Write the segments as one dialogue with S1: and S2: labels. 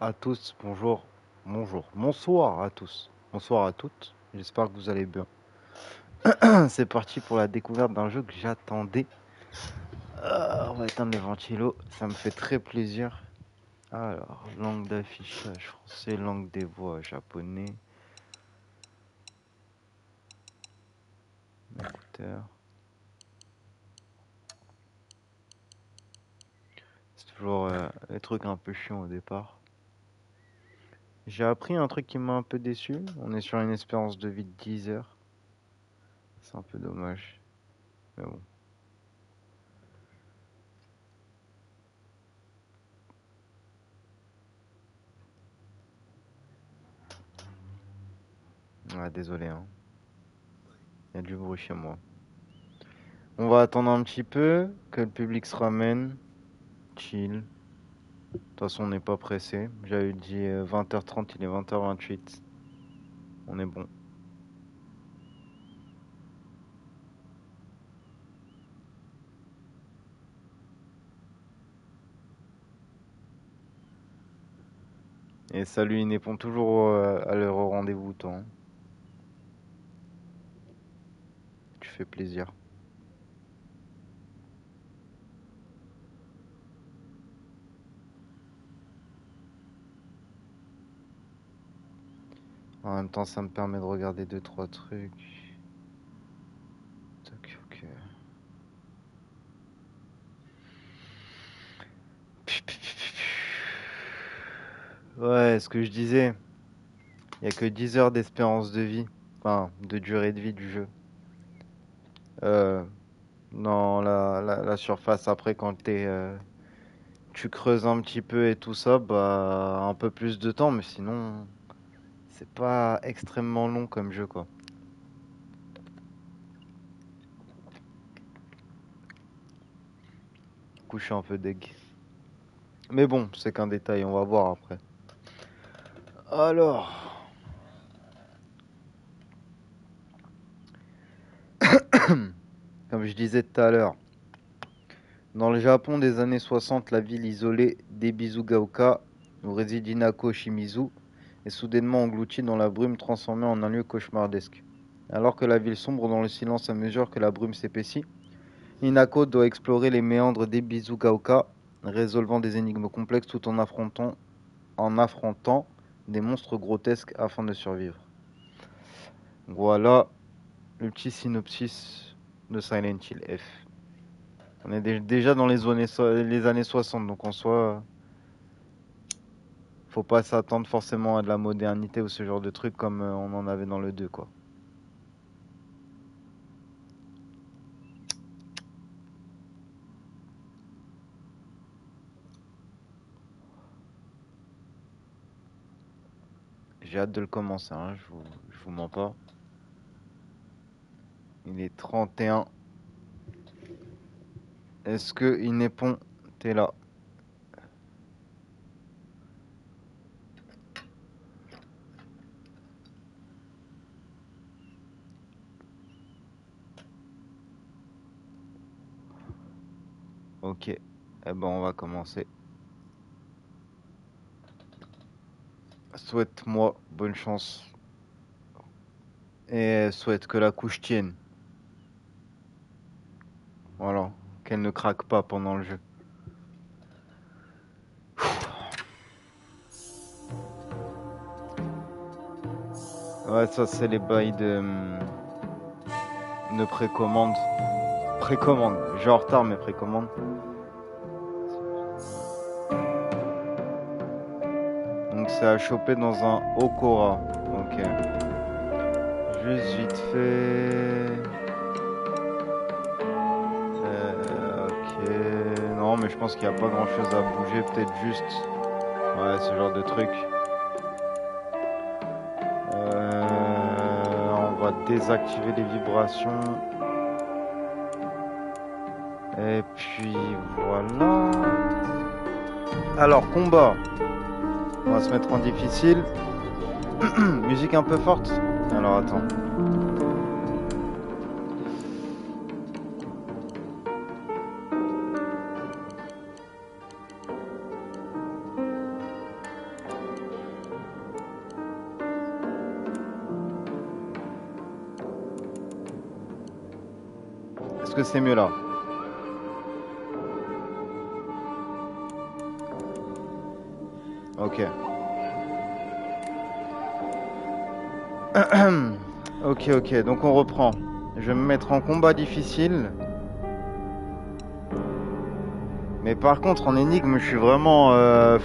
S1: À tous, bonsoir à tous, bonsoir à toutes, j'espère que vous allez bien. C'est parti pour la découverte d'un jeu que j'attendais. On va éteindre les ventilos, ça me fait très plaisir. Alors, langue d'affichage français, langue des voix japonais, écouteur. C'est toujours les trucs un peu chiants au départ. J'ai appris un truc qui m'a un peu déçu, on est sur une espérance de vie de 10 heures. C'est un peu dommage, mais bon. Ah, désolé, hein. Il y a du bruit chez moi. On va attendre un petit peu que le public se ramène. Chill. De toute façon, on n'est pas pressé. J'avais dit 20h30, il est 20h28. On est bon. Et salut, il répond toujours à l'heure au rendez-vous, toi, hein. Tu fais plaisir. En même temps, ça me permet de regarder deux trois trucs. Tac, ok. Ouais, ce que je disais, il n'y a que 10 heures d'espérance de vie. Enfin, de durée de vie du jeu. Euh, dans la surface, après, quand tu creuses un petit peu et tout ça, bah un peu plus de temps, mais sinon c'est pas extrêmement long comme jeu quoi. Du coup je suis un peu deg. Mais bon, c'est qu'un détail, on va voir après. Alors, comme je disais tout à l'heure, dans le Japon des années 60, la ville isolée d'Ebizugaoka, où réside Hinako Shimizu, est soudainement engloutie dans la brume transformée en un lieu cauchemardesque. Alors que la ville sombre dans le silence à mesure que la brume s'épaissit, Hinako doit explorer les méandres d'Ebizugaoka, résolvant des énigmes complexes tout en affrontant des monstres grotesques afin de survivre. Voilà le petit synopsis de Silent Hill F. On est déjà dans les années 60, donc en soi, faut pas s'attendre forcément à de la modernité ou ce genre de trucs comme on en avait dans le 2, quoi. J'ai hâte de le commencer, hein, je vous mens pas. Il est 31. Est-ce que Inépon, t'es là? Ok, eh ben on va commencer. Souhaite-moi bonne chance et souhaite que la couche tienne. Voilà, qu'elle ne craque pas pendant le jeu. Ouais, ça c'est les bails de précommande. Précommande, je suis en retard mais précommande. Donc c'est à choper dans un Okora. Ok. Juste vite fait. Ok. Non mais je pense qu'il n'y a pas grand chose à bouger. Peut-être juste. Ouais, ce genre de truc. On va désactiver les vibrations. Et puis voilà. Alors, combat. On va se mettre en difficile. Musique un peu forte. Alors, attends. Est-ce que c'est mieux là? Ok. Ok, ok, donc on reprend. Je vais me mettre en combat difficile. Mais par contre, en énigme, je suis vraiment...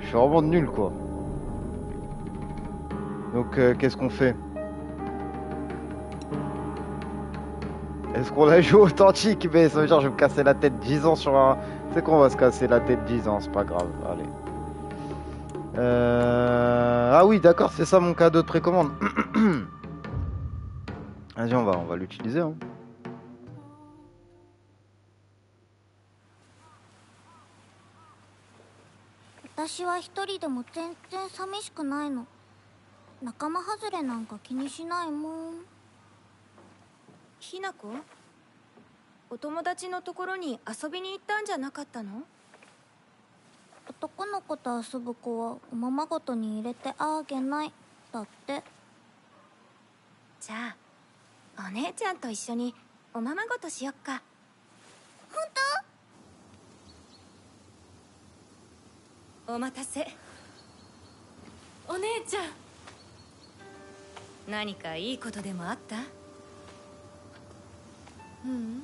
S1: Je suis vraiment nul, quoi. Donc, qu'est-ce qu'on fait? Est-ce qu'on la joue authentique? Mais ça veut dire que je vais me casser la tête 10 ans sur un... C'est qu'on va se casser la tête 10 ans, c'est pas grave. Allez. Ah oui, d'accord, c'est ça mon cadeau de précommande. Vas-y, on va l'utiliser, hein.
S2: 私は一人でも全然寂しくないの。仲間外れなんか気にしないもん。
S3: ひなこ、お友達のところに遊びに行ったんじゃなかったの？
S2: 男の子と遊ぶ子はおままごとに入れてあげないだって。
S3: じゃあお姉ちゃんと一緒におままごとしよっか。
S2: 本
S3: お待たせ。
S4: お姉ちゃん。
S3: 何かいいことでもあった？
S4: ううん、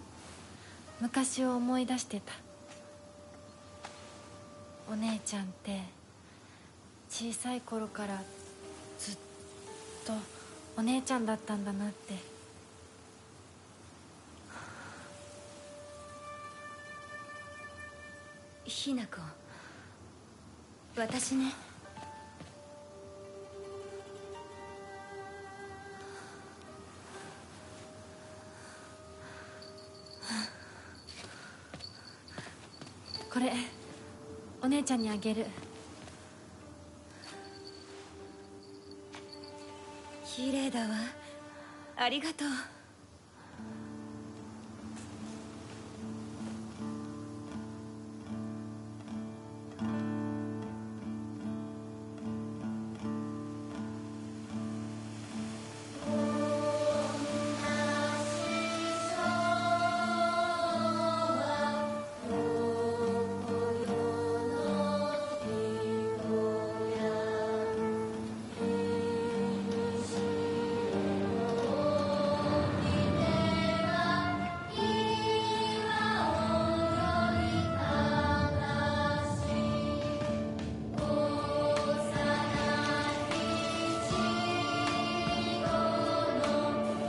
S4: 昔を思い出してた。お姉ちゃんって小さい頃からずっとお姉ちゃんだったんだなって。
S3: ひなこ、私ね。
S4: これお姉ちゃんにあげる。
S3: 綺麗だわ。ありがとう。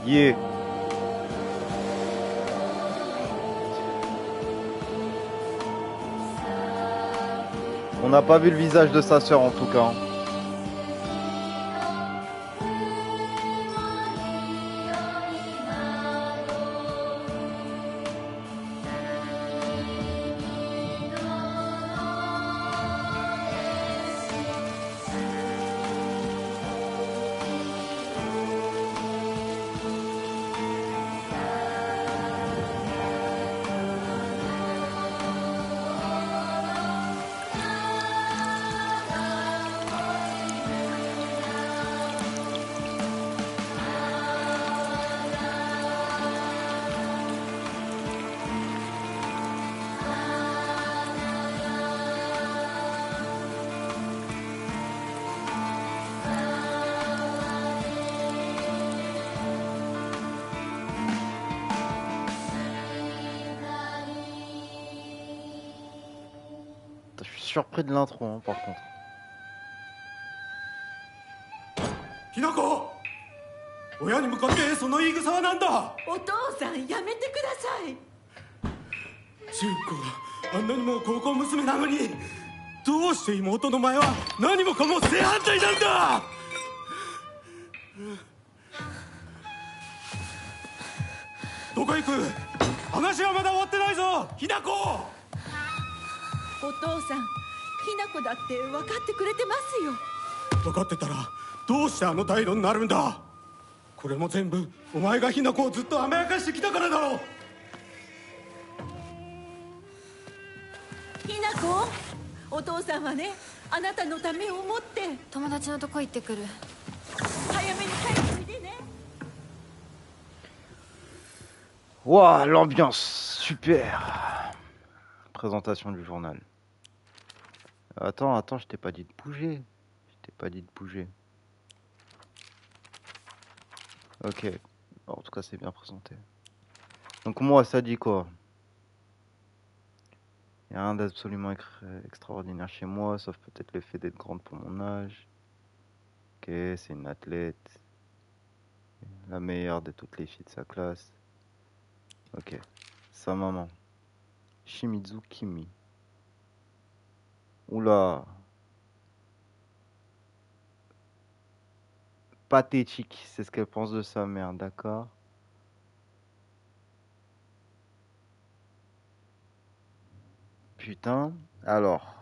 S1: Yeah. On n'a pas vu le visage de sa sœur en tout cas. Je suis surpris de l'intro, hein, par contre.
S5: Hinako! 親に向かってその言い草は何だ。
S6: お父さんやめてください。
S5: 純子はあんなにも高校娘なのに、どうして妹の前は何もかも正反対なんだ。どこ行く？話はまだ終わってないぞ、ひなこ。
S6: お父さん、ひなこだって分かってくれてますよ。
S5: 分かってたらどうしてあの態度になるんだ。これも全部お前がひなこをずっと甘やかしてきたからだろう。
S6: ひなこ、お父さんはね、あなたのためを思って。
S4: 友達のとこ行ってくる。
S6: 早めに帰っておいでね。
S1: Waouh, l'ambiance, super. Présentation du journal. Attends, je t'ai pas dit de bouger. Je t'ai pas dit de bouger. Ok. Bon, en tout cas, c'est bien présenté. Donc moi, ça dit quoi? Il n'y a rien d'absolument extraordinaire chez moi, sauf peut-être le fait d'être grande pour mon âge. Ok, c'est une athlète. La meilleure de toutes les filles de sa classe. Ok. Sa maman. Shimizu Kimi. Oula. Pathétique, c'est ce qu'elle pense de sa mère, d'accord? Putain. Alors.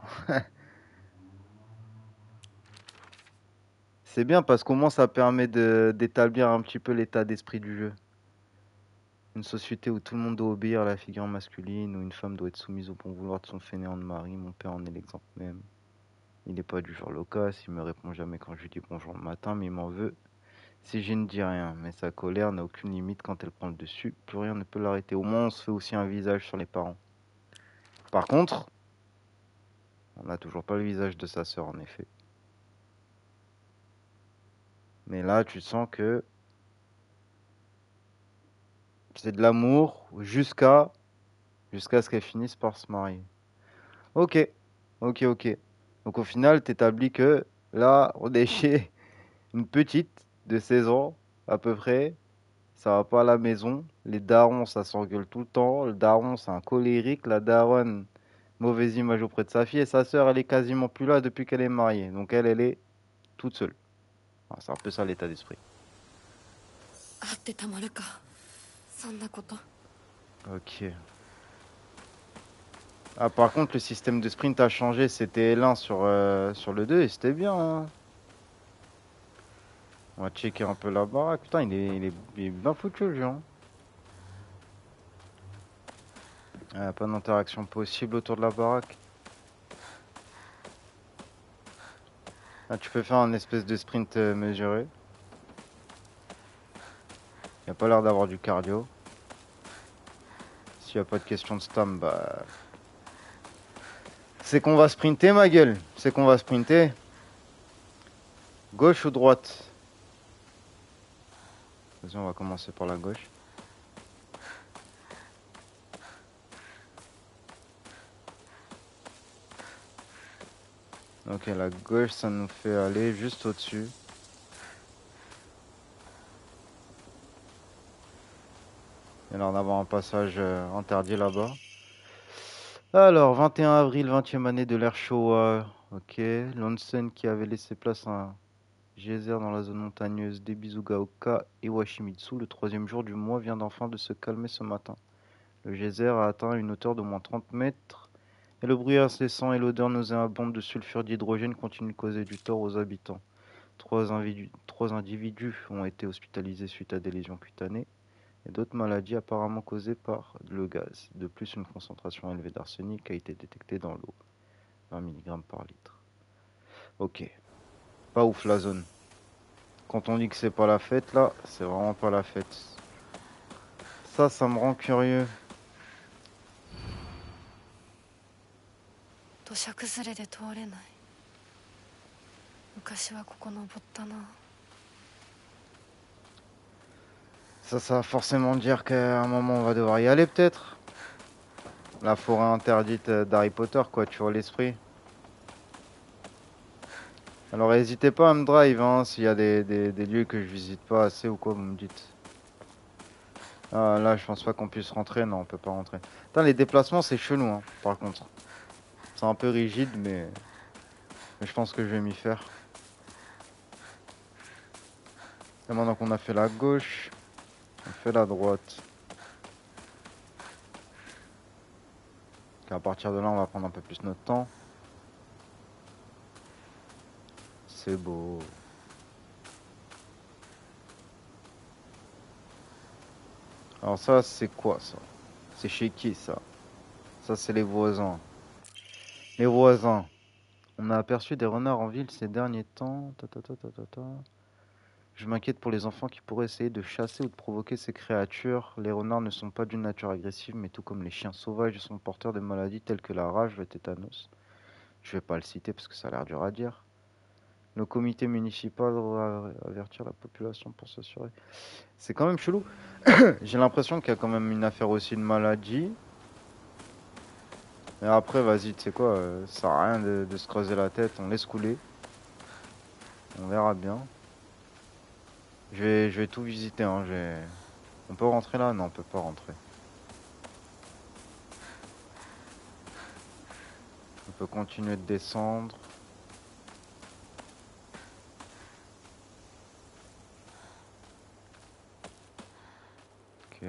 S1: C'est bien parce qu'au moins ça permet d'établir un petit peu l'état d'esprit du jeu. Une société où tout le monde doit obéir à la figure masculine, où une femme doit être soumise au bon vouloir de son fainéant de mari. Mon père en est l'exemple même. Il n'est pas du genre loquace, il me répond jamais quand je lui dis bonjour le matin, mais il m'en veut si je ne dis rien. Mais sa colère n'a aucune limite quand elle prend le dessus, plus rien ne peut l'arrêter. Au moins on se fait aussi un visage sur les parents. Par contre, on n'a toujours pas le visage de sa sœur en effet. Mais là tu sens que c'est de l'amour jusqu'à ce qu'elle finisse par se marier. Ok, ok. Donc au final, t'établis que là, on est chez une petite de 16 ans, à peu près. Ça va pas à la maison. Les darons, ça s'engueule tout le temps. Le daron, c'est un colérique. La daronne, mauvaise image auprès de sa fille. Et sa sœur, elle est quasiment plus là depuis qu'elle est mariée. Donc elle est toute seule. Ah, c'est un peu ça l'état d'esprit.
S4: 会ってたまるかそんなこと。
S1: Ok. Ah, par contre, le système de sprint a changé. C'était L1 sur le 2 et c'était bien, hein. On va checker un peu la baraque. Putain, il est bien foutu le jeu, hein. Pas d'interaction possible autour de la baraque. Ah, tu peux faire un espèce de sprint mesuré. Il n'y a pas l'air d'avoir du cardio. S'il n'y a pas de question de stam, bah... C'est qu'on va sprinter, ma gueule. C'est qu'on va sprinter. Gauche ou droite? Vas-y, on va commencer par la gauche. Ok, la gauche, ça nous fait aller juste au-dessus. Il y a l'air d'avoir un passage interdit là-bas. Alors, 21 avril, 20e année de l'ère Showa. Ok, l'onsen qui avait laissé place à un geyser dans la zone montagneuse d'Ebizugaoka et Washimitsu, le 3e jour du mois, vient d'enfin de se calmer ce matin. Le geyser a atteint une hauteur d'au moins 30 mètres et le bruit incessant et l'odeur nauséabonde de sulfure d'hydrogène continuent de causer du tort aux habitants. Trois individus ont été hospitalisés suite à des lésions cutanées et d'autres maladies apparemment causées par le gaz. De plus, une concentration élevée d'arsenic a été détectée dans l'eau, 20 mg par litre. Ok, pas ouf la zone. Quand on dit que c'est pas la fête là, c'est vraiment pas la fête. Ça me rend curieux.
S4: 土砂崩れで通れない。昔はここ登ったな。
S1: Ça va forcément dire qu'à un moment on va devoir y aller peut-être. La forêt interdite d'Harry Potter, quoi, tu vois l'esprit. Alors n'hésitez pas à me drive, hein, s'il y a des lieux que je visite pas assez ou quoi, vous me dites. Ah, là, je pense pas qu'on puisse rentrer, non, on peut pas rentrer. Putain, les déplacements, c'est chelou, hein, par contre. C'est un peu rigide, mais je pense que je vais m'y faire. Et maintenant qu'on a fait la gauche, on fait la droite. À partir de là, on va prendre un peu plus notre temps. C'est beau. Alors ça, c'est quoi ça? C'est chez qui ça? Ça, c'est les voisins. Les voisins. On a aperçu des renards en ville ces derniers temps. Ta, ta, ta, ta, ta, ta. Je m'inquiète pour les enfants qui pourraient essayer de chasser ou de provoquer ces créatures. Les renards ne sont pas d'une nature agressive, mais tout comme les chiens sauvages, ils sont porteurs de maladies telles que la rage, le tétanos. Je vais pas le citer parce que ça a l'air dur à dire. Le comité municipal doit avertir la population pour s'assurer. C'est quand même chelou. J'ai l'impression qu'il y a quand même une affaire aussi de maladie. Et après, vas-y, tu sais quoi, ça sert à rien de se creuser la tête. On laisse couler. On verra bien. Je vais tout visiter. Hein. On peut rentrer là? Non, on peut pas rentrer. On peut continuer de descendre. Ok.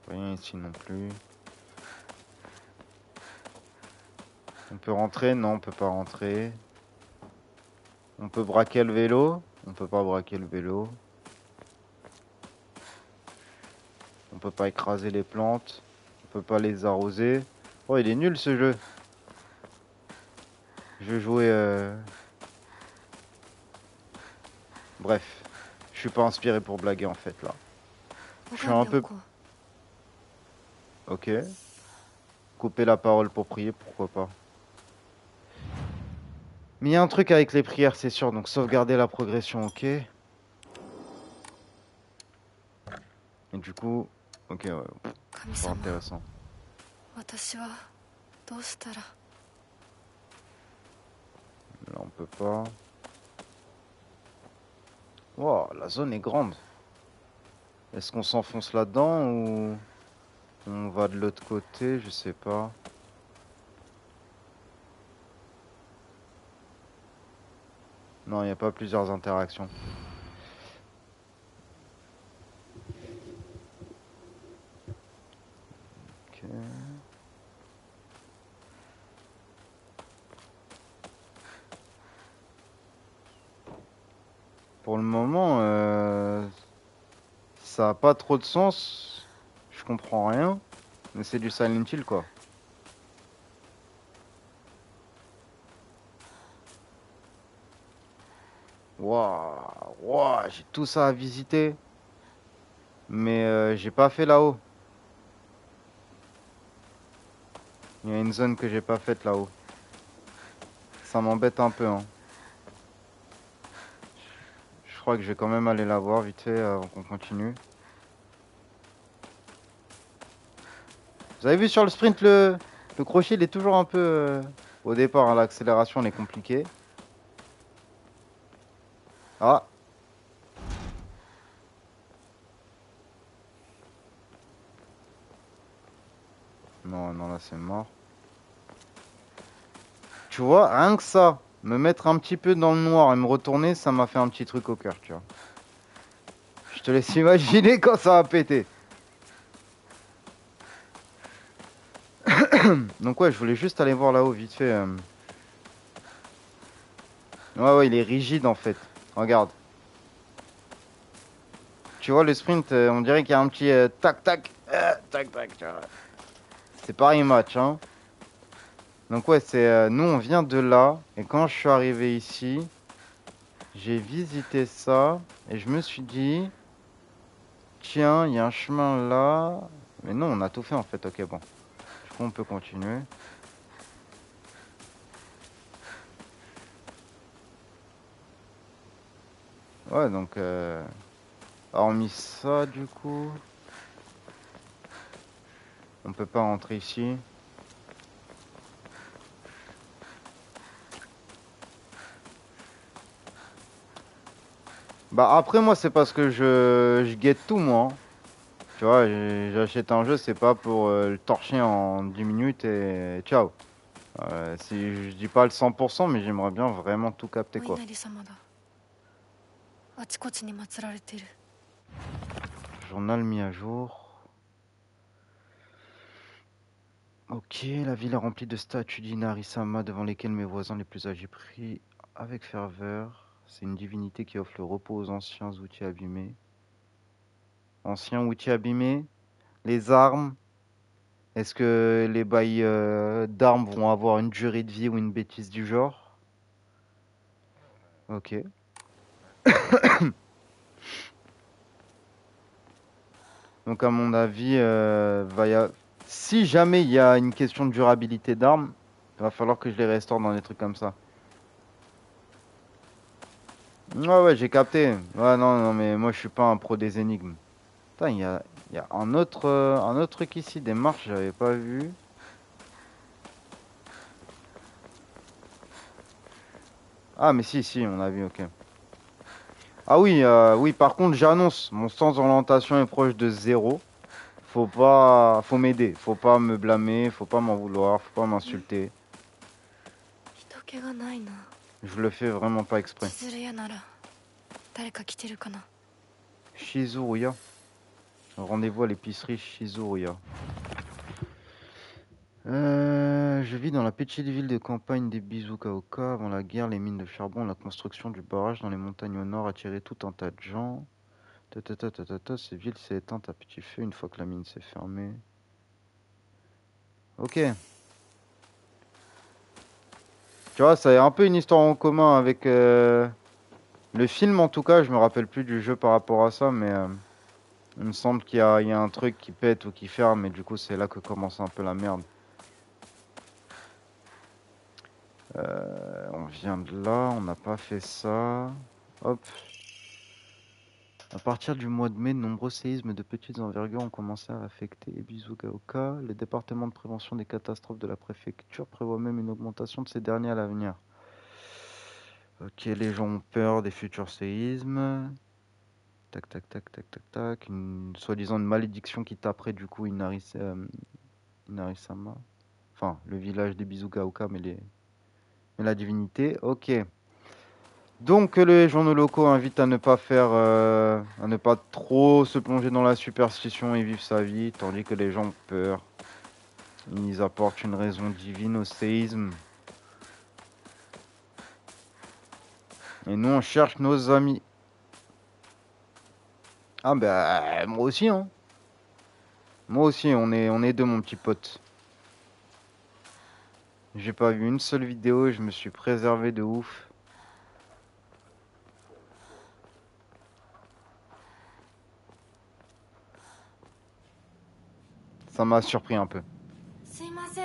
S1: Rien ici non plus. On peut rentrer? Non, on peut pas rentrer. On peut braquer le vélo? On peut pas braquer le vélo. On peut pas écraser les plantes. On peut pas les arroser. Oh, il est nul ce jeu. Je vais jouer... Bref. Je suis pas inspiré pour blaguer en fait là. Je suis un peu... Ok. Couper la parole pour prier, pourquoi pas. Mais il y a un truc avec les prières, c'est sûr. Donc sauvegarder la progression, ok. Et du coup... Ok, ouais. Pas intéressant. Là, on peut pas. Wow, la zone est grande. Est-ce qu'on s'enfonce là-dedans ou on va de l'autre côté? Je sais pas. Non, il n'y a pas plusieurs interactions. Ok. Pour le moment, ça a pas trop de sens. Je comprends rien. Mais c'est du Silent Hill, quoi. Waouh, waouh, j'ai tout ça à visiter. Mais j'ai pas fait là-haut. Il y a une zone que j'ai pas faite là-haut. Ça m'embête un peu, hein. Je crois que je vais quand même aller la voir vite fait avant qu'on continue. Vous avez vu sur le sprint, le crochet, il est toujours un peu... au départ, hein, l'accélération, elle est compliquée. Ah! Non, non, là, c'est mort. Tu vois, rien que ça, me mettre un petit peu dans le noir et me retourner, ça m'a fait un petit truc au cœur, tu vois. Je te laisse imaginer quand ça va péter. Donc ouais, je voulais juste aller voir là-haut, vite fait. Ouais, ouais, il est rigide, en fait. Regarde. Tu vois, le sprint, on dirait qu'il y a un petit tac, tac, tac, tac, tu vois. C'est pareil match, hein. Donc ouais, c'est nous, on vient de là. Et quand je suis arrivé ici, j'ai visité ça. Et je me suis dit... Tiens, il y a un chemin là. Mais non, on a tout fait en fait. Ok, bon. Du coup, on peut continuer. Ouais, donc... hormis ça, du coup... On peut pas rentrer ici. Bah après, moi, c'est parce que je guette tout, moi. Hein. Tu vois, j'achète un jeu, c'est pas pour le torcher en 10 minutes et ciao. Si je dis pas le 100%, mais j'aimerais bien vraiment tout capter, quoi. Journal mis à jour. Ok, la ville est remplie de statues d'Inari-sama devant lesquelles mes voisins les plus âgés prient avec ferveur. C'est une divinité qui offre le repos aux anciens outils abîmés. Anciens outils abîmés? Les armes? Est-ce que les bails d'armes vont avoir une durée de vie ou une bêtise du genre? Ok. Donc à mon avis, si jamais il y a une question de durabilité d'armes, il va falloir que je les restaure dans des trucs comme ça. Ouais, ouais, j'ai capté. Ouais, non, non, mais moi je suis pas un pro des énigmes. Putain, il y a un autre truc ici, des marches, j'avais pas vu. Ah, mais si, si, on a vu, ok. Ah oui, oui, par contre, j'annonce, mon sens d'orientation est proche de zéro. Faut m'aider, faut pas me blâmer, faut pas m'en vouloir, faut pas m'insulter.
S4: 人気がないな。
S1: Je le fais vraiment pas
S4: 千
S1: exprès.
S4: 鶴屋なら誰か来てるかな。
S1: Shizuruya. Rendez-vous à l'épicerie Shizuruya. Je vis dans la petite ville de campagne des Bizukaoka. Avant la guerre, les mines de charbon, la construction du barrage dans les montagnes au nord attiraient tout un tas de gens. Cette ville s'est éteinte à petit feu une fois que la mine s'est fermée. Ok. Tu vois, ça a un peu une histoire en commun avec le film en tout cas. Je me rappelle plus du jeu par rapport à ça, mais il me semble il y a un truc qui pète ou qui ferme, et du coup c'est là que commence un peu la merde. On vient de là, on n'a pas fait ça. Hop. À partir du mois de mai, de nombreux séismes de petite envergure ont commencé à affecter Ebizugaoka. Le département de prévention des catastrophes de la préfecture prévoit même une augmentation de ces derniers à l'avenir. Ok, les gens ont peur des futurs séismes. Tac, tac, tac, tac, tac, tac. Soi-disant une malédiction qui taperait du coup Inarisama. Enfin, le village des Bizugaoka, mais la divinité. Ok. Donc les journaux locaux invitent à ne pas à ne pas trop se plonger dans la superstition et vivre sa vie, tandis que les gens ont peur. Ils apportent une raison divine au séisme. Et nous on cherche nos amis. Ah bah moi aussi hein. Moi aussi on est deux mon petit pote. J'ai pas vu une seule vidéo, je me suis préservé de ouf. Ça m'a surpris un peu.
S4: すいません。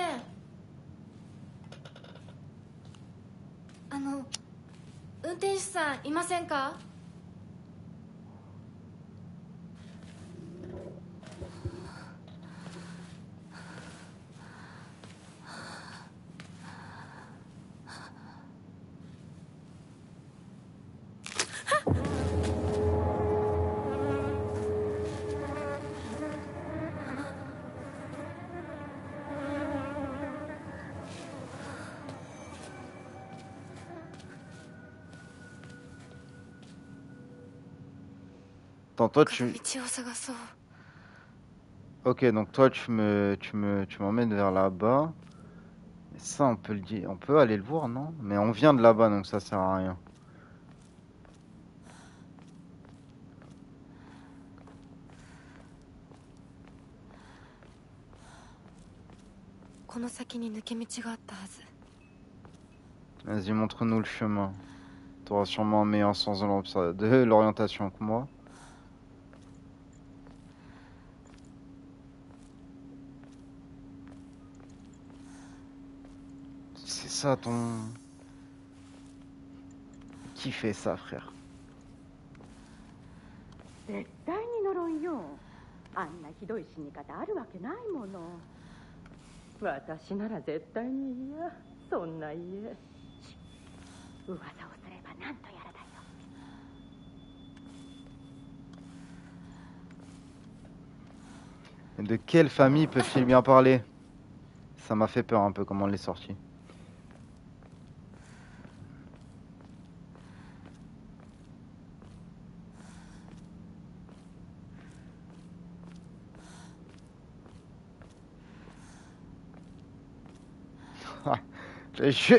S4: 運転手さんいませんか？
S1: Attends, toi tu...
S4: 道を探そう。
S1: Ok, donc toi tu m'emmènes vers là-bas. Mais ça on peut le dire, on peut aller le voir, non? Mais on vient de là-bas donc ça sert à rien.
S4: この先に抜け道があったはず。
S1: Vas-y, montre-nous le chemin. T'auras sûrement un meilleur sens de l'orientation que moi. C'est ça ton... Qui fait ça, frère?
S7: 絶対に呪いよ。あんなひどい死に方あるわけないもの。私なら絶対に嫌。そんな家。噂をすればなんとやらだよ。
S1: De quelle famille peut-il bien parler? Ça m'a fait peur un peu comment elle est sortie. Je...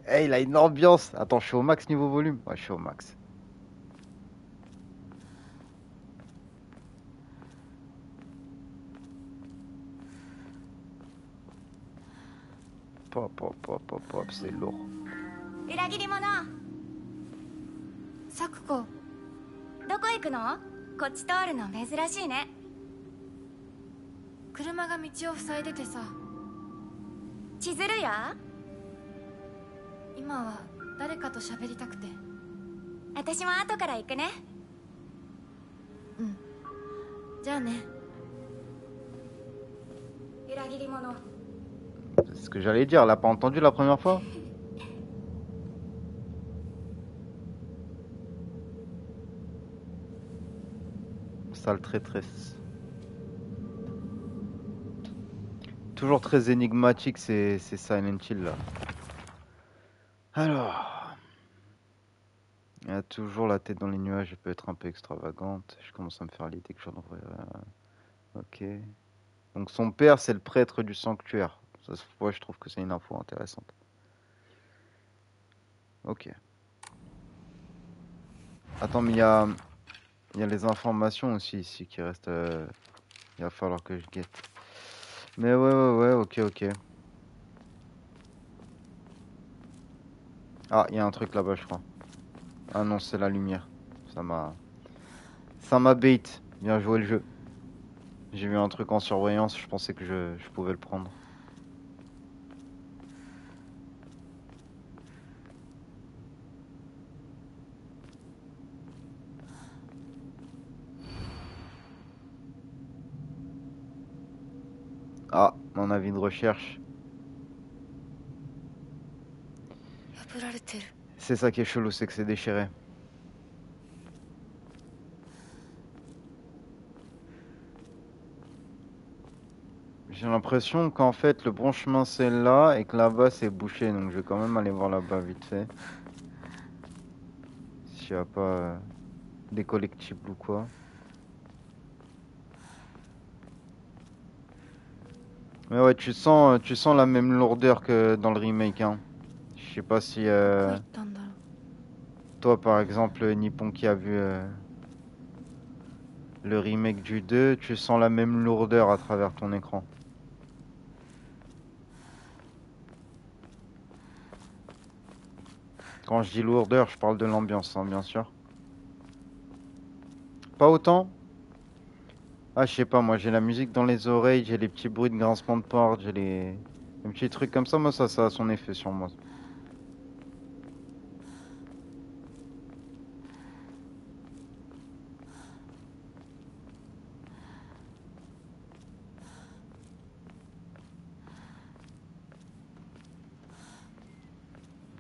S1: Hey, il a une ambiance. Attends, je suis au max niveau volume. Ouais, je suis au max. Pop, pop, pop, pop, pop, c'est lourd.
S3: 裏切り者
S4: サクコ。
S3: どこ行くの？こっち通るの珍しいね。
S4: 車が道を塞いでてさ。
S3: 千鶴や？
S4: 今は誰かと喋りたくて。
S3: 私も後から行くね。
S4: うん。じゃあね。
S3: 裏切り者。
S1: C'est ce que j'allais dire, elle a pas entendu la première fois? Sale traîtresse. Toujours très énigmatique, c'est Silent Hill là. Alors, elle a toujours la tête dans les nuages, elle peut être un peu extravagante. Je commence à me faire l'idée que j'en aurais. Ok. Donc son père, c'est le prêtre du sanctuaire. Ça, ouais, je trouve que c'est une info intéressante. Ok. Attends, mais il y a les informations aussi ici qui restent. Il va falloir que je guette. Mais ouais, ok. Ah, il y a un truc là-bas, je crois. Ah non, c'est la lumière. Ça m'a bait. Bien joué le jeu. J'ai vu un truc en surveillance, je pensais que je pouvais le prendre. Ah, mon avis de recherche. C'est ça qui est chelou, c'est que c'est déchiré. J'ai l'impression qu'en fait le bon chemin c'est là et que là-bas c'est bouché, donc je vais quand même aller voir là-bas vite fait. S'il n'y a pas des collectibles ou quoi. Mais ouais, tu sens la même lourdeur que dans le remake, hein. Je sais pas si toi par exemple Nippon qui a vu le remake du 2, tu sens la même lourdeur à travers ton écran. Quand je dis lourdeur, je parle de l'ambiance, hein, bien sûr. Pas autant? Ah, je sais pas, moi j'ai la musique dans les oreilles, j'ai les petits bruits de grincement de porte, j'ai les petits trucs comme ça, moi ça a son effet sur moi.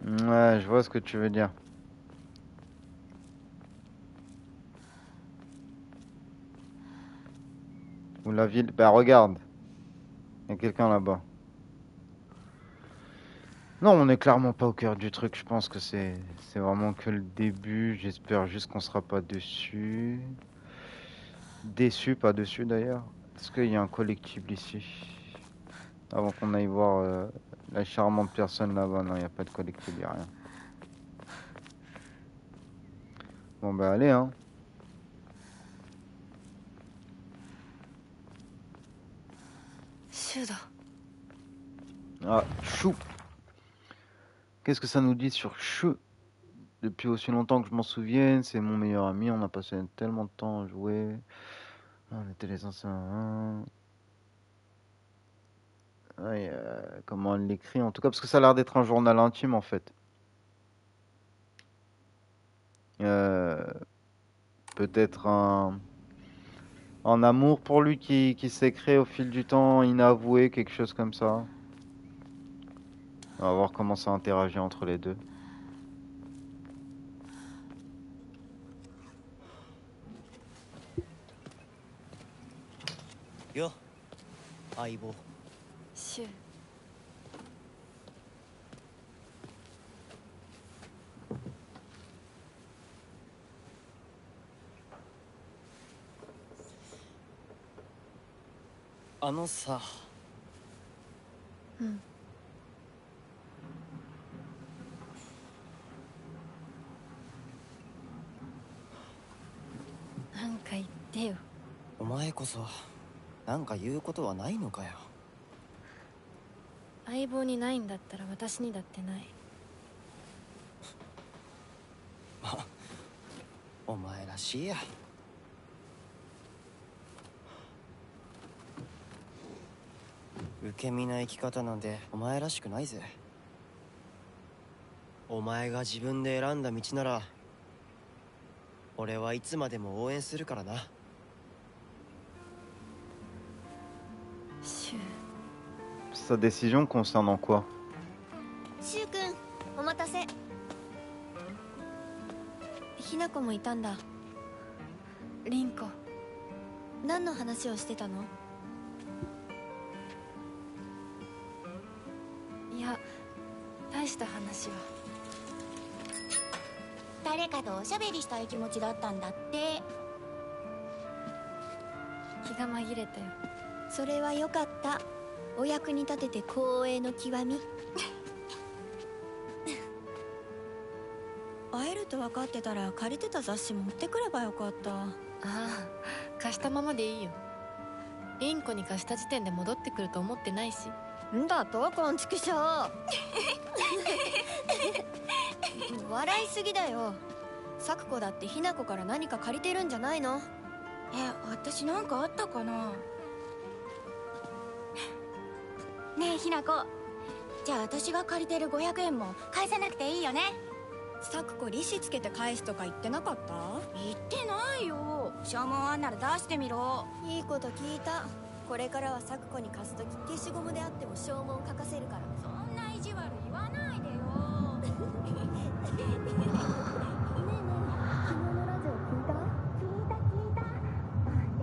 S1: Ouais, je vois ce que tu veux dire. Ou la ville. Bah regarde. Il y a quelqu'un là-bas. Non, on n'est clairement pas au cœur du truc. Je pense que c'est vraiment que le début. J'espère juste qu'on sera pas dessus. Déçu, pas dessus d'ailleurs. Est-ce qu'il y a un collectible ici? Avant qu'on aille voir la charmante personne là-bas. Non, il n'y a pas de collectible, il n'y a rien. Bon bah allez hein. Ah, chou. Qu'est-ce que ça nous dit sur chou? Depuis aussi longtemps que je m'en souvienne, c'est mon meilleur ami, on a passé tellement de temps à jouer. On était les anciens. Ouais, comment elle l'écrit en tout cas, parce que ça a l'air d'être un journal intime en fait. Euh, Peut-être un amour pour lui qui s'est créé au fil du temps, inavoué, quelque chose comme ça. On va voir comment ça interagit entre les deux.
S8: Yo, 相棒。
S4: シュウ。
S8: あのさ。
S4: うん。なんか言ってよ。
S8: お前こそなんか言うことはないのかよ。
S4: 相棒にないんだったら私にだってない。
S8: お前らしいや。受け身な生き方なんてお前らしくないぜ。お前が自分で選んだ道なら俺はいつまでも応援するからな。
S4: シュウ、
S1: Sa décision concernant quoi?
S3: シュウ君、お待たせ。ひな子もいたんだ。
S4: リンコ。
S3: 何の話をしてたの？
S4: いや、大した話は。
S2: 誰かとおしゃべりしたい気持ちだったんだって。
S4: 気が紛れたよ。
S3: それはよかった。お役に立てて光栄の極み。会えると分かってたら借りてた雑誌持ってくればよかった。
S4: ああ、貸したままでいいよ。リンコに貸した時点で戻ってくると思ってないし。
S3: んだとこんちくしょう。笑いすぎだよ。咲子だってひな子から何か借りてるんじゃないの？
S2: 私なんかあったかな。ねえひな子、じゃあ私が借りてる500円も返さなくていいよね。
S3: 咲子利子つけて返すとか言ってなかった？
S2: 言ってないよ。証文あんなら出してみろ。
S3: いいこと聞いた。これからは咲子に貸すとき消しゴムであっても証文書かせるから。
S2: そんな意地悪言わないでよ。
S3: ねえねえ、昨日のラジオ聞いた？聞いた。で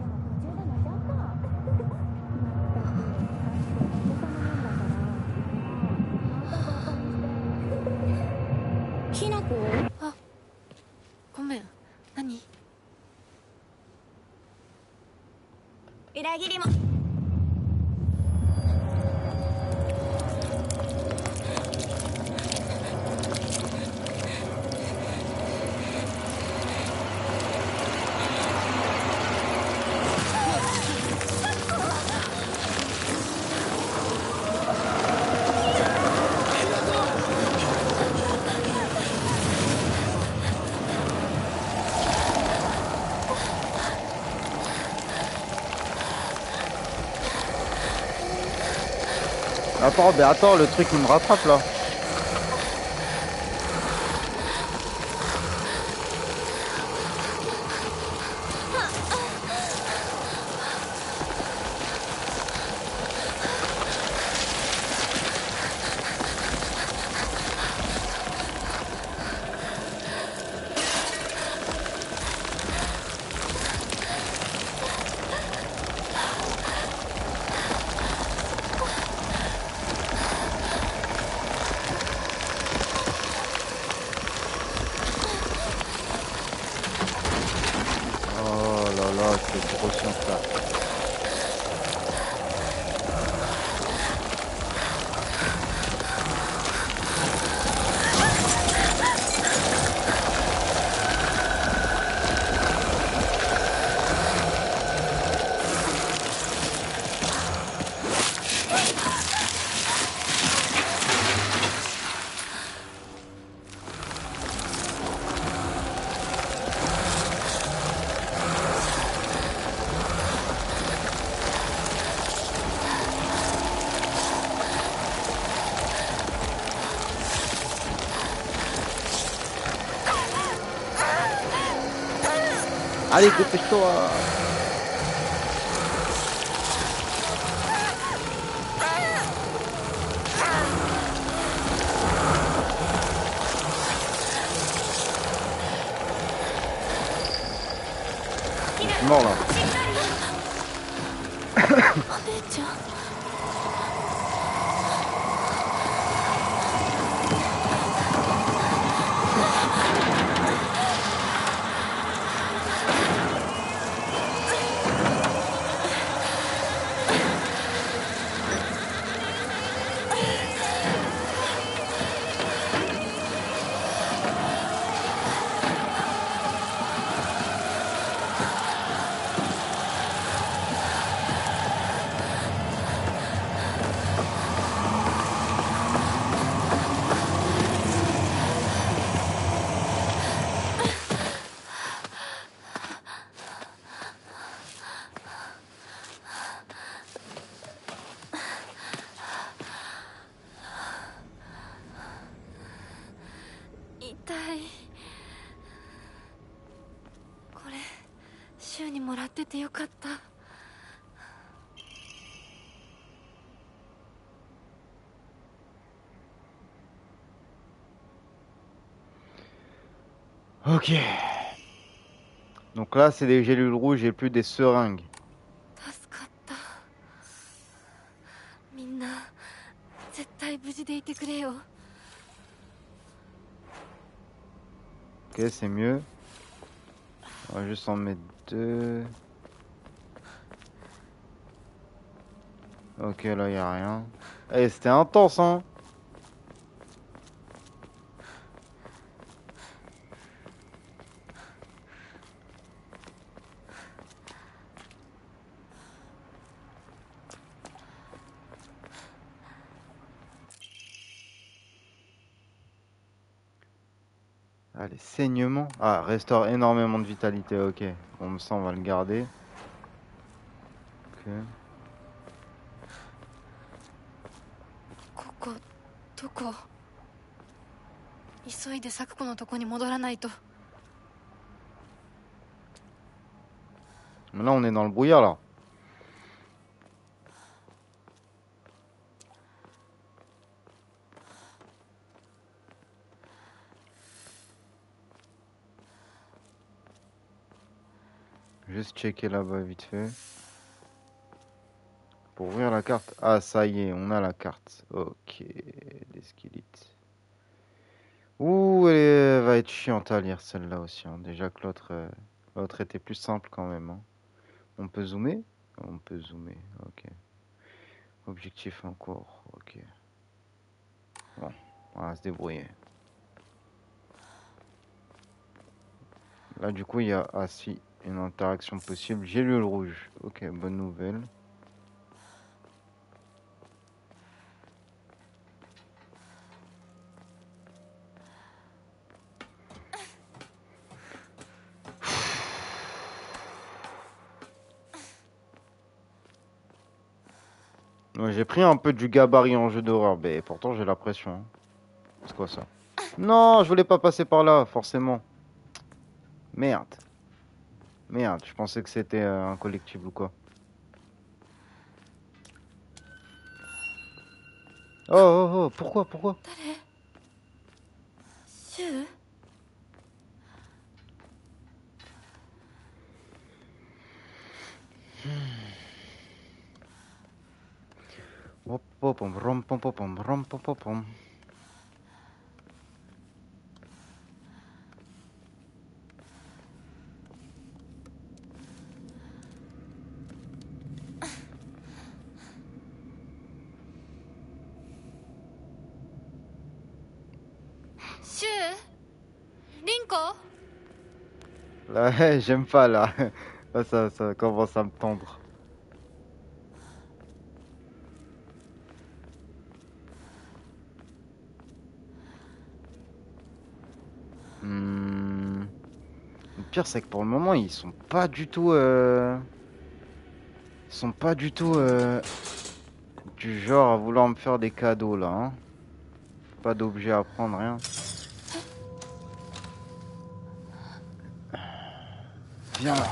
S3: も途中で寝ちゃった。まったく、確かにお子様なんだから、またバカにして。
S2: ひな子？
S4: あ、ごめん。何？
S2: 裏切りも。
S1: Attends, le truc il me rattrape là. Oh là là, c'est trop chiant ça. Allez, dépêche-toi. Je suis mort là.
S4: お姉ちゃん。てよかった。
S1: Ok. Donc là, c'est des gélules rouges et plus des seringues.
S4: 助かった。みんな絶対無事でいてくれよ。
S1: Ok, c'est mieux. On va juste en mettre 2. Ok, là, y a rien. Eh, c'était intense, hein. Ah, les saignements. Ah, restaure énormément de vitalité, ok. Bon, ça, on va le garder. Ok.
S4: ここどこ？急いで咲子のとこに戻らないと。
S1: Mais là, on est dans le brouillard, là. Juste checker là-bas vite fait. Pour ouvrir la carte. Ah, ça y est, on a la carte. Ok, des squelettes. Ouh, elle va être chiante à lire celle-là aussi, hein. Déjà que l'autre était plus simple quand même, hein. On peut zoomer? On peut zoomer, ok. Objectif en cours, ok. Bon, on va se débrouiller. Là, du coup, il y a, ah si, une interaction possible. J'ai lu le rouge. Ok, bonne nouvelle. Ouais, j'ai pris un peu du gabarit en jeu d'horreur, mais pourtant j'ai la pression, hein. C'est quoi ça? Non, je voulais pas passer par là, forcément. Merde. Merde, je pensais que c'était un collectible ou quoi. Oh, oh, oh, pourquoi?
S4: シュウ？
S1: Hop, hop, pom, rom, pom, pom, pom, rom, pom, pom, pom. Là, j'aime pas là. Là, ça commence à me tendre. Le pire, c'est que pour le moment, ils sont pas du tout. Ils sont pas du tout du genre à vouloir me faire des cadeaux là, hein. Pas d'objet à prendre, rien. Viens là.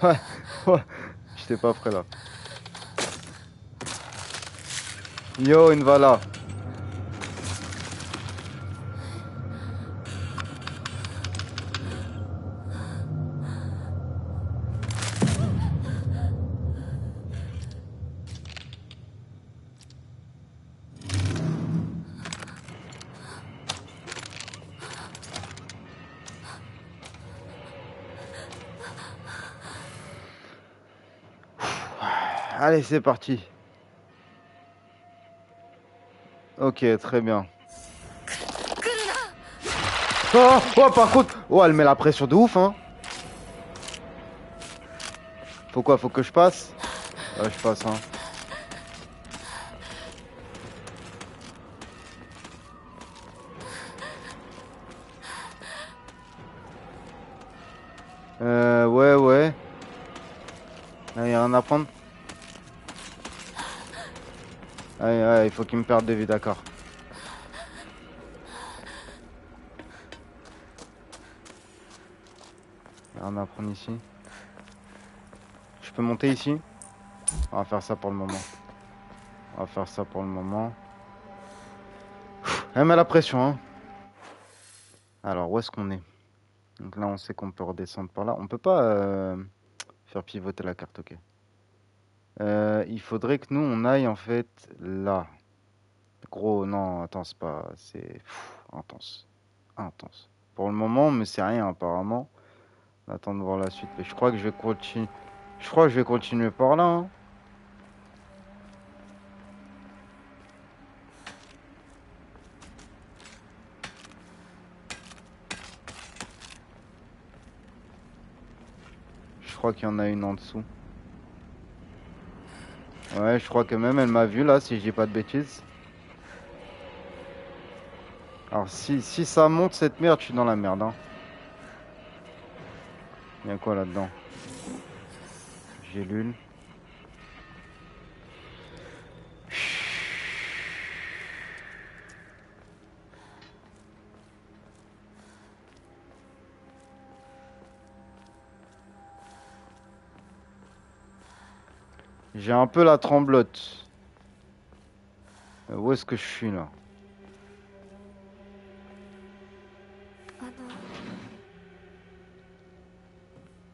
S1: Ouais, ouais. J'étais pas prêt là. Yo, une vala. Allez, c'est parti. Ok, très bien. Oh, oh, par contre, oh, elle met la pression de ouf, hein. Faut quoi? Faut que je passe? Ouais, je passe, hein. Ouais, ouais. Il y a rien à prendre. Allez, il faut qu'il me perde de vie, d'accord. Y a rien à prendre ici. je peux monter ici? On va faire ça pour le moment. On va faire ça pour le moment. Elle met la pression, hein. Alors, où est-ce qu'on est? Donc là, on sait qu'on peut redescendre par là. On peut pas faire pivoter la carte, ok. Il faudrait que nous, on aille en fait là. Gros, non, attends, c'est pas... C'est intense. Intense. Pour le moment, mais c'est rien apparemment. On attend de voir la suite. Mais je crois que je vais continuer. Je crois que je vais continuer par là, hein. Je crois qu'il y en a une en dessous. Ouais, je crois que même elle m'a vu là, si je dis pas de bêtises. Alors si ça monte cette merde, je suis dans la merde, hein. Il y a quoi là-dedans? Gélule. J'ai un peu la tremblote. Où est-ce que je suis là?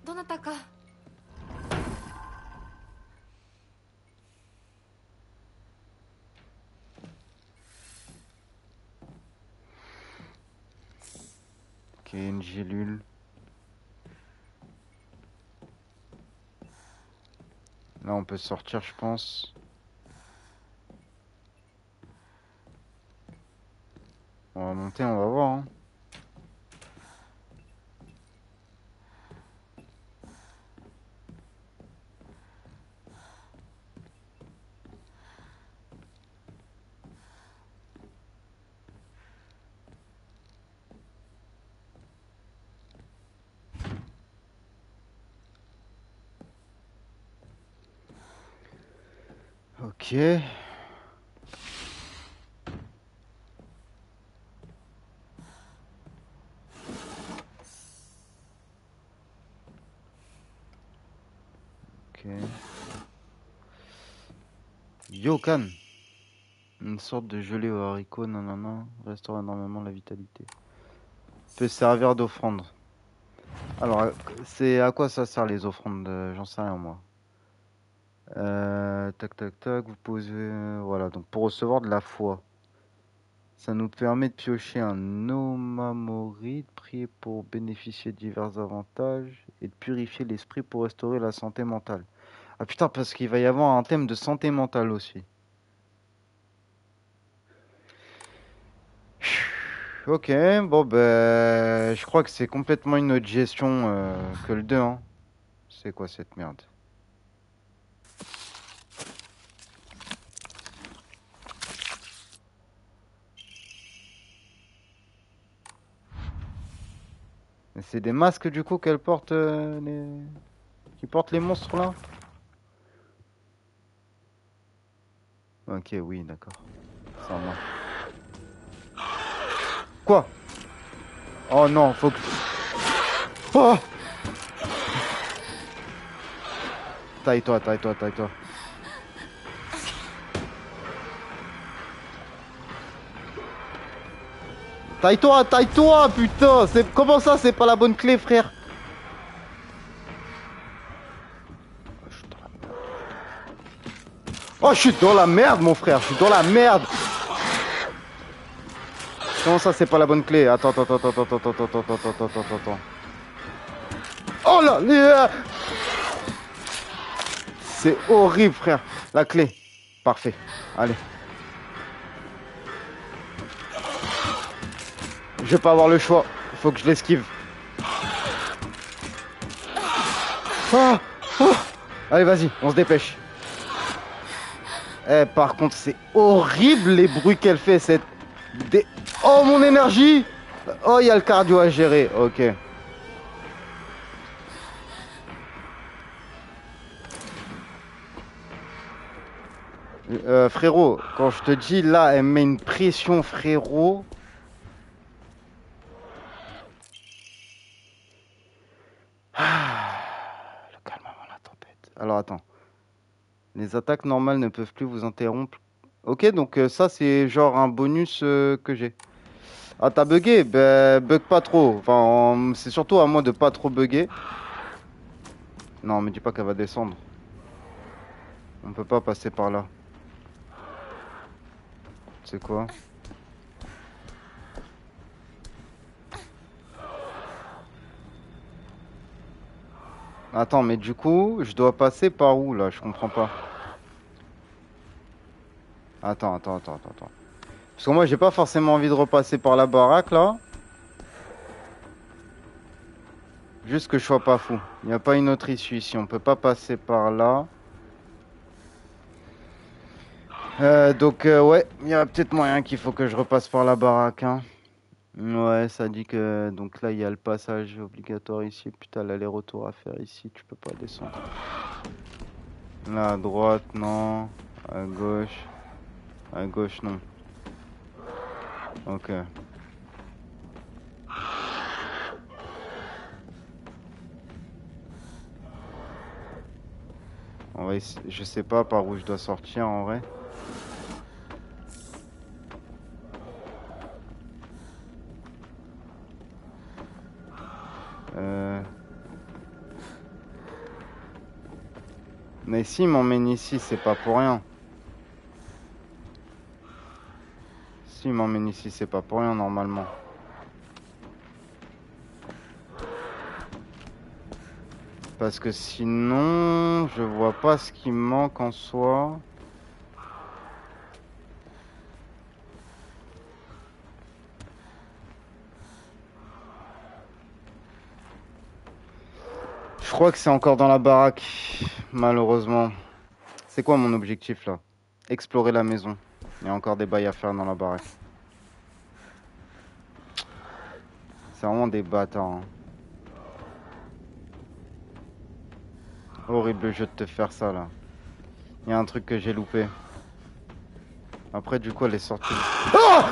S4: どなたか
S1: Ok, une gélule. Là, on peut sortir, je pense. On va monter, on va voir, hein. Ok. Ok. Yokan. Une sorte de gelée aux haricots, nanana. Restaure énormément la vitalité. Peut servir d'offrande. Alors, c'est à quoi ça sert les offrandes? J'en sais rien, moi. Tac, tac, tac. Vous posez... voilà, donc pour recevoir de la foi. Ça nous permet de piocher un Omamori, de prier pour bénéficier de divers avantages et de purifier l'esprit pour restaurer la santé mentale. Ah putain, parce qu'il va y avoir un thème de santé mentale aussi. Ok, bon ben, je crois que c'est complètement une autre gestion que le 2, hein. C'est quoi cette merde? Mais c'est des masques du coup qu'elles portent qui portent les monstres là? Ok, oui, d'accord. Ça marche. Quoi? Oh non, faut que... Oh! Taille-toi, taille-toi, taille-toi. Taille-toi, taille-toi, putain! Comment ça, c'est pas la bonne clé, frère? Oh, je suis dans la merde, mon frère, je suis dans la merde! Comment ça, c'est pas la bonne clé? Attends, attends, attends, attends, attends, attends, attends, attends, attends, attends, attends. Oh là! C'est horrible, frère. La clé. Parfait. Allez. Je vais pas avoir le choix. Il faut que je l'esquive. Ah, ah. Allez, vas-y, on se dépêche. Eh, par contre, c'est horrible les bruits qu'elle fait, cette... Oh, mon énergie! Oh, il y a le cardio à gérer. Ok. Frérot, quand je te dis là, elle met une pression, frérot. Ah, le calme avant la tempête. Alors Alors attends. Les attaques normales ne peuvent plus vous interrompre. Ok, donc ça c'est genre un bonus que j'ai. Ah, t'as bugué? Ben, bug pas trop. Enfin, c'est surtout à moi de pas trop bugger. Non, me dis pas qu'elle va descendre. On peut pas passer par là. C'est quoi? Attends, mais du coup, je dois passer par où là? Je comprends pas. Attends. Parce que moi, j'ai pas forcément envie de repasser par la baraque là. Juste que je sois pas fou. Il n'y a pas une autre issue ici. On peut pas passer par là. Donc, ouais, il y a peut-être moyen qu'il faut que je repasse par la baraque. Hein. Ouais, ça dit que. Donc là, il y a le passage obligatoire ici. Putain, l'aller-retour à faire ici. Tu peux pas descendre. Là, à droite, non. À gauche. À gauche, non. Ok. Je sais pas par où je dois sortir en vrai. Mais s'il m'emmène ici, c'est pas pour rien. S'il m'emmène ici, c'est pas pour rien normalement. Parce que sinon, je vois pas ce qui me manque en soi. Je crois que c'est encore dans la baraque, malheureusement. C'est quoi mon objectif là? Explorer la maison. Il y a encore des bails à faire dans la baraque. C'est vraiment des bâtards. Hein. Horrible jeu de te faire ça là. Il y a un truc que j'ai loupé. Après du coup elle est sortie. Oh!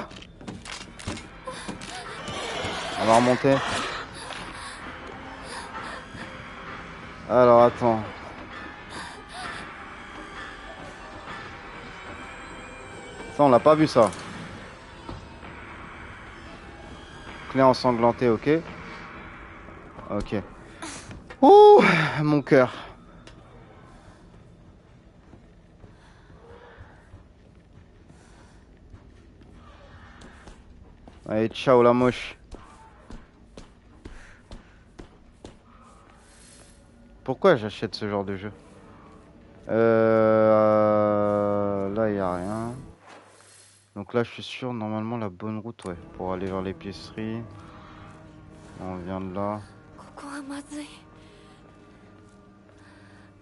S1: On va remonter. Alors attends. Ça on l'a pas vu ça. Clé ensanglantée, ok. Ok. Ouh, mon cœur. Allez, ciao la moche. Pourquoi j'achète ce genre de jeu? Là, il n'y a rien. Donc là, je suis sûr, normalement, la bonne route, ouais. Pour aller vers l'épicerie. On vient de là.
S4: ここはまずい。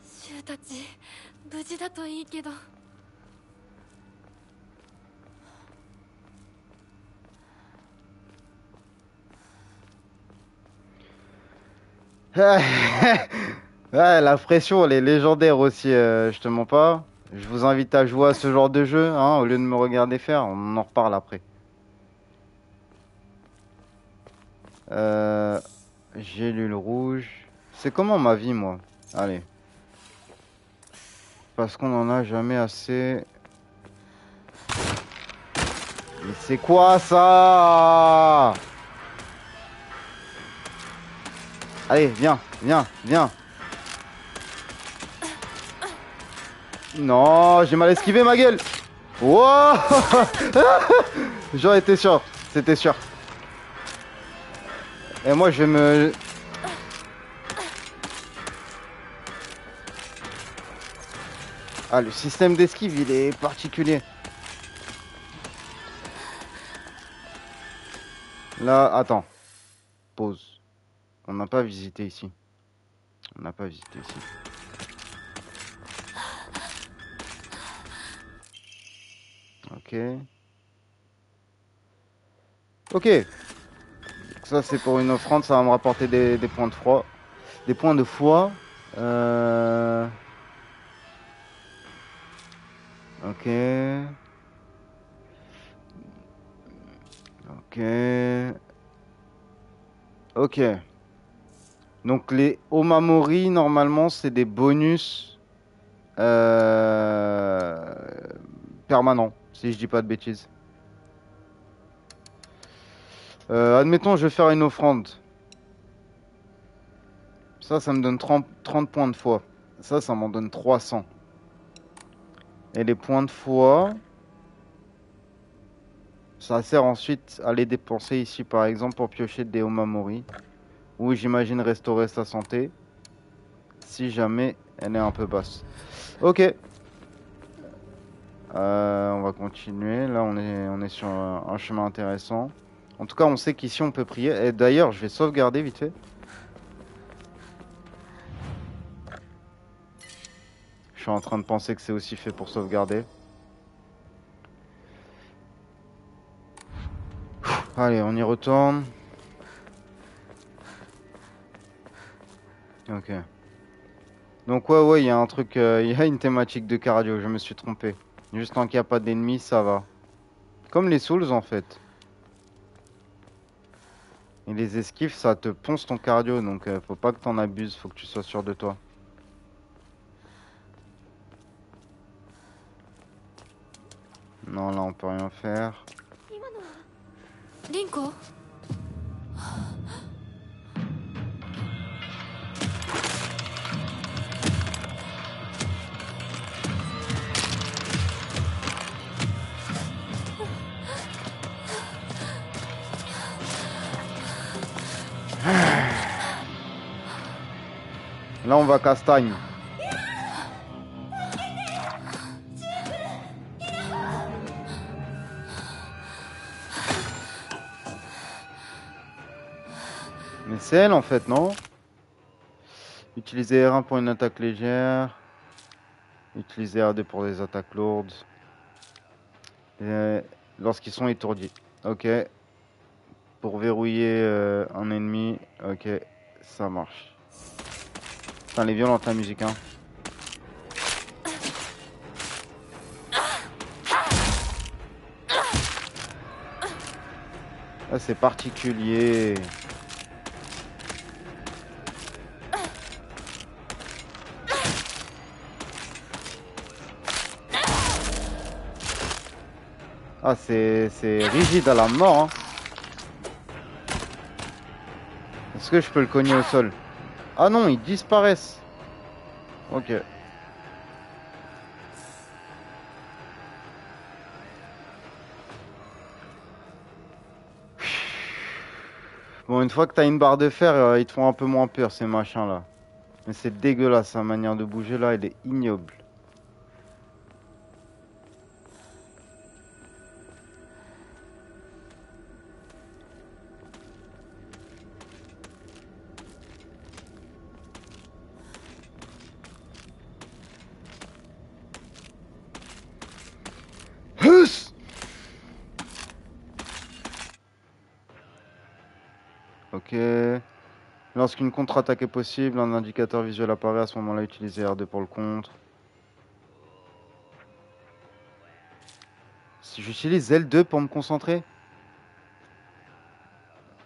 S4: シュウたち無事だといいけど。
S1: Ouais, la pression, elle est légendaire aussi, je te mens pas. Je vous invite à jouer à ce genre de jeu, hein, au lieu de me regarder faire. On en reparle après. Gélule rouge. C'est comment ma vie, moi? Allez. Parce qu'on en a jamais assez. Mais c'est quoi ça? Allez, viens. Non, j'ai mal esquivé ma gueule. Wow. J'en étais sûr, c'était sûr. Et moi je vais me... Ah, le système d'esquive il est particulier. Là, attends. Pause. On n'a pas visité ici. Ok. Ok. Ça c'est pour une offrande, ça va me rapporter des points de foi. Des points de foi. Ok. Ok. Donc les Omamori, normalement, c'est des bonus Euh... Permanent, si je dis pas de bêtises. Admettons, je vais faire une offrande. Ça me donne 30 points de foi. Ça m'en donne 300. Et les points de foi, ça sert ensuite à les dépenser ici, par exemple, pour piocher des Omamori. Ou j'imagine restaurer sa santé. Si jamais elle est un peu basse. Ok. On va continuer. Là, on est sur un chemin intéressant. En tout cas, on sait qu'ici, on peut prier. Et d'ailleurs, je vais sauvegarder vite fait. Je suis en train de penser que c'est aussi fait pour sauvegarder. Allez, on y retourne. Ok. Donc ouais, il y a un truc, il y a une thématique de cardio, je me suis trompé. Juste tant qu'il n'y a pas d'ennemis, ça va. Comme les Souls en fait. Et les esquives, ça te ponce ton cardio, donc faut pas que t'en abuses, faut que tu sois sûr de toi. Non, là on peut rien faire.
S4: リンコ
S1: Là on va castagne. Mais c'est elle en fait, non? Utiliser R1 pour une attaque légère. Utiliser R2 pour des attaques lourdes. Lorsqu'ils sont étourdis. Ok. Pour verrouiller un ennemi. Ok, ça marche. Putain, elle est violente la musique, hein. Là, c'est particulier. Ah, c'est rigide à la mort, hein. Est-ce que je peux le cogner au sol? Ah non, ils disparaissent. Ok. Bon, une fois que t'as une barre de fer, ils te font un peu moins peur, ces machins-là. Mais c'est dégueulasse, sa manière de bouger, là, elle est ignoble. Ok. Lorsqu'une contre-attaque est possible, un indicateur visuel apparaît. À ce moment-là, utilisez R2 pour le contre. Si j'utilise L2 pour me concentrer?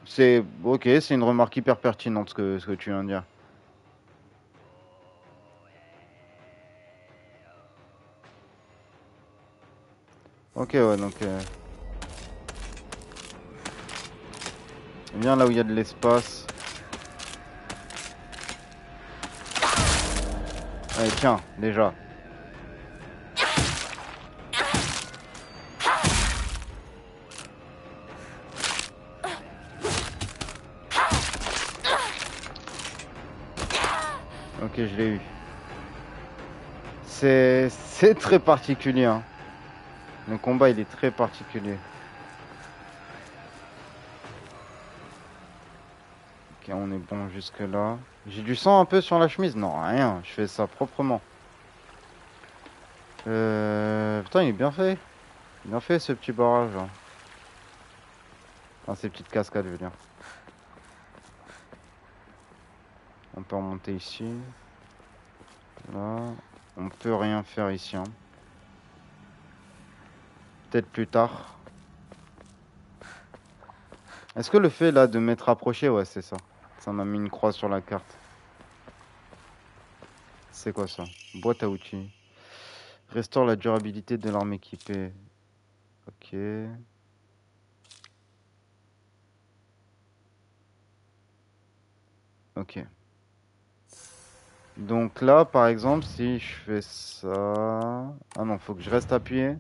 S1: C'est... Ok, c'est une remarque hyper pertinente ce que tu viens de dire. Ok, ouais, donc... Viens là où il y a de l'espace. Allez, tiens, déjà. Ok, je l'ai eu. C'est très particulier, hein. Le combat, il est très particulier. Ok, on est bon jusque là. J'ai du sang un peu sur la chemise? Non, rien. Je fais ça proprement. Putain, il est bien fait. Bien fait ce petit barrage, hein. Enfin, ces petites cascades, je veux dire. On peut remonter ici. Là. On peut rien faire ici, hein. Peut-être plus tard. Est-ce que le fait là de m'être approché, ouais, c'est ça. Ça m'a mis une croix sur la carte. C'est quoi ça? Boîte à outils. Restaure la durabilité de l'arme équipée. Ok. Ok. Donc là, par exemple, si je fais ça... Ah non, faut que je reste appuyé.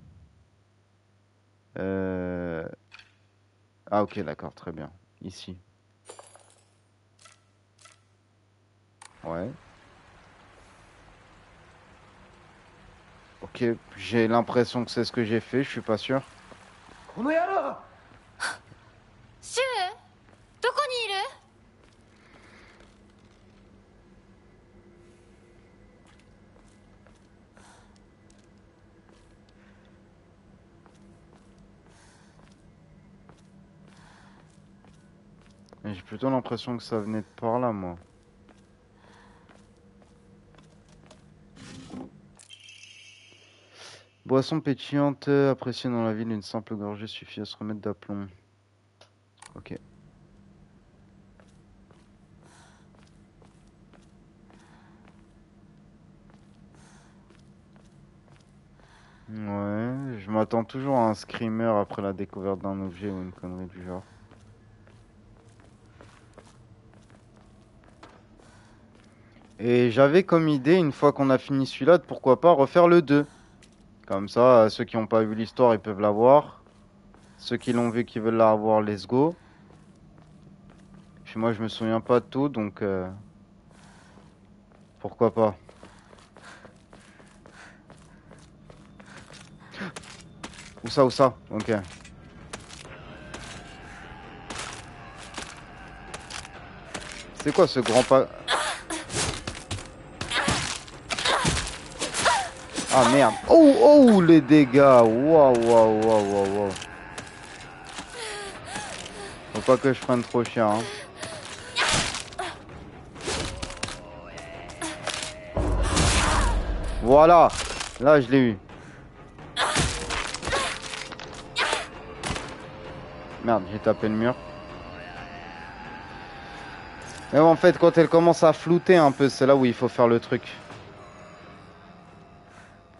S1: Ah ok, d'accord, très bien. Ici. Ouais. Ok, j'ai l'impression que c'est ce que j'ai fait, je suis pas sûr.
S4: シュウどこにいる？Mais
S1: j'ai plutôt l'impression que ça venait de par là, moi. Boisson pétillante, appréciée dans la ville, une simple gorgée suffit à se remettre d'aplomb. Ok. Ouais, je m'attends toujours à un screamer après la découverte d'un objet ou une connerie du genre. Et j'avais comme idée, une fois qu'on a fini celui-là, de pourquoi pas refaire le 2. Comme ça, ceux qui n'ont pas vu l'histoire, ils peuvent la voir. Ceux qui l'ont vu, qui veulent la revoir, let's go. Puis moi, je me souviens pas de tout, donc pourquoi pas. Où ça, où ça? Ok. C'est quoi ce grand pas... Ah merde. Oh, oh, les dégâts. Waouh, waouh, waouh, waouh, waouh. Faut pas que je prenne trop cher, hein. Voilà. Là, je l'ai eu. Merde, j'ai tapé le mur. Mais bon, en fait, quand elle commence à flouter un peu, c'est là où il faut faire le truc.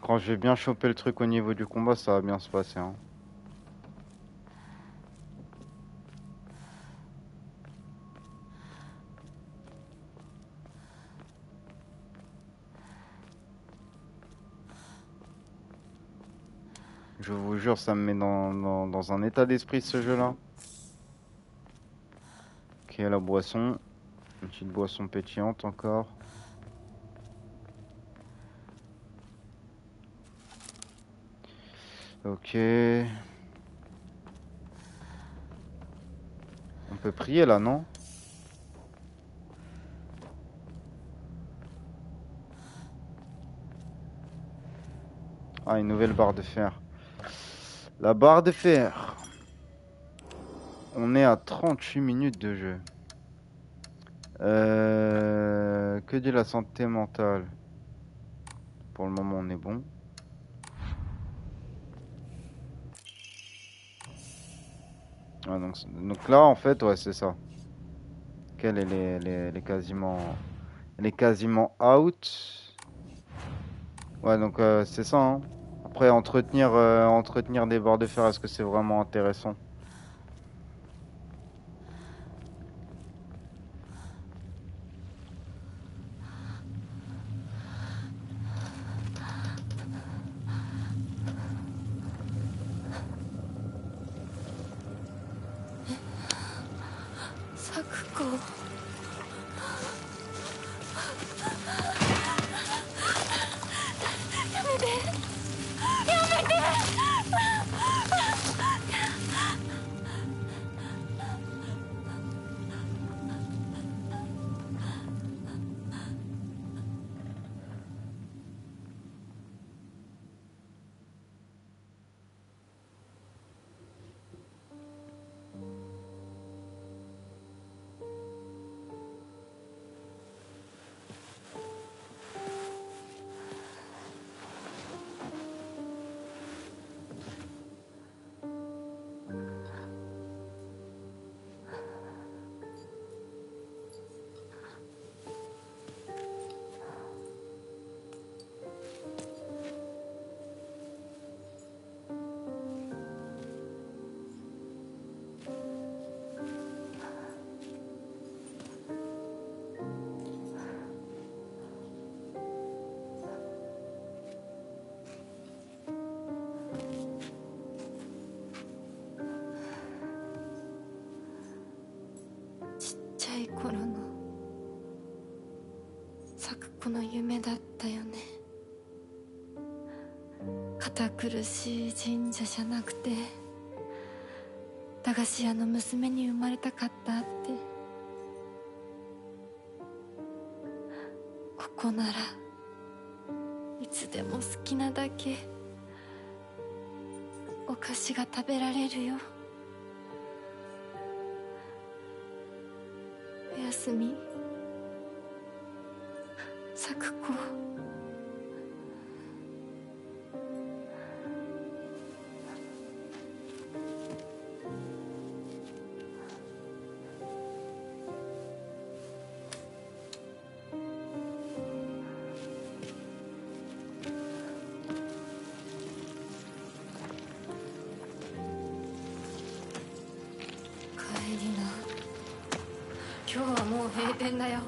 S1: Quand je vais bien choper le truc au niveau du combat, ça va bien se passer, hein. Je vous jure, ça me met dans un état d'esprit ce jeu-là. Ok, la boisson. Une petite boisson pétillante encore. Ok. On peut prier là, non? Ah, une nouvelle barre de fer. La barre de fer. On est à 38 minutes de jeu. Que dit la santé mentale? Pour le moment, on est bon. Ah, donc là, en fait, ouais, c'est ça. Elle est quasiment... Elle est quasiment out. Ouais, donc c'est ça, hein. Après, entretenir des barres de fer, est-ce que c'est vraiment intéressant?
S4: 子の夢だったよね。堅苦しい神社じゃなくて駄菓子屋の娘に生まれたかったって。ここならいつでも好きなだけお菓子が食べられるよ。おやすみ咲子。帰りな。今日はもう閉店だよ。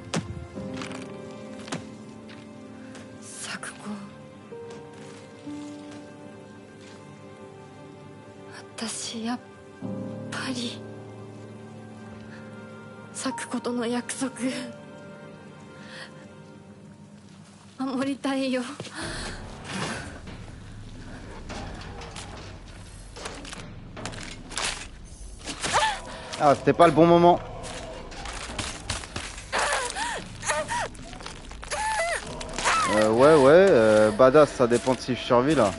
S4: 咲子、私やっぱり咲子との約束守りたいよ。
S1: Ah, c'était pas le bon moment. Ouais, badass, ça dépend de si je survis là.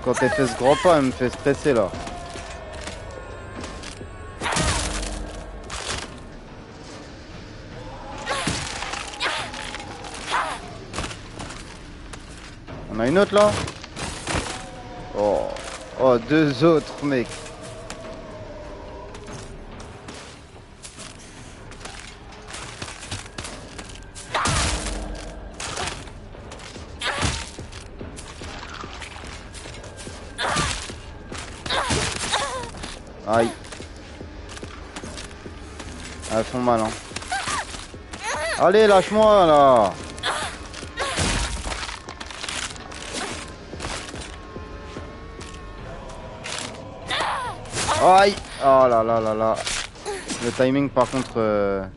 S1: Quand elle fait ce grand pas, elle me fait stresser là. On a une autre là? Oh, oh, deux autres mec. Aïe. Elles font mal hein. Allez, lâche-moi là. Aïe. Oh là là là là. Le timing par contre...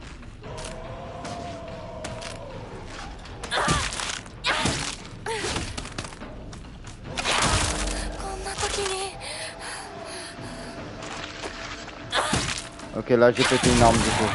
S1: Ok, là j'ai pété une arme du coup.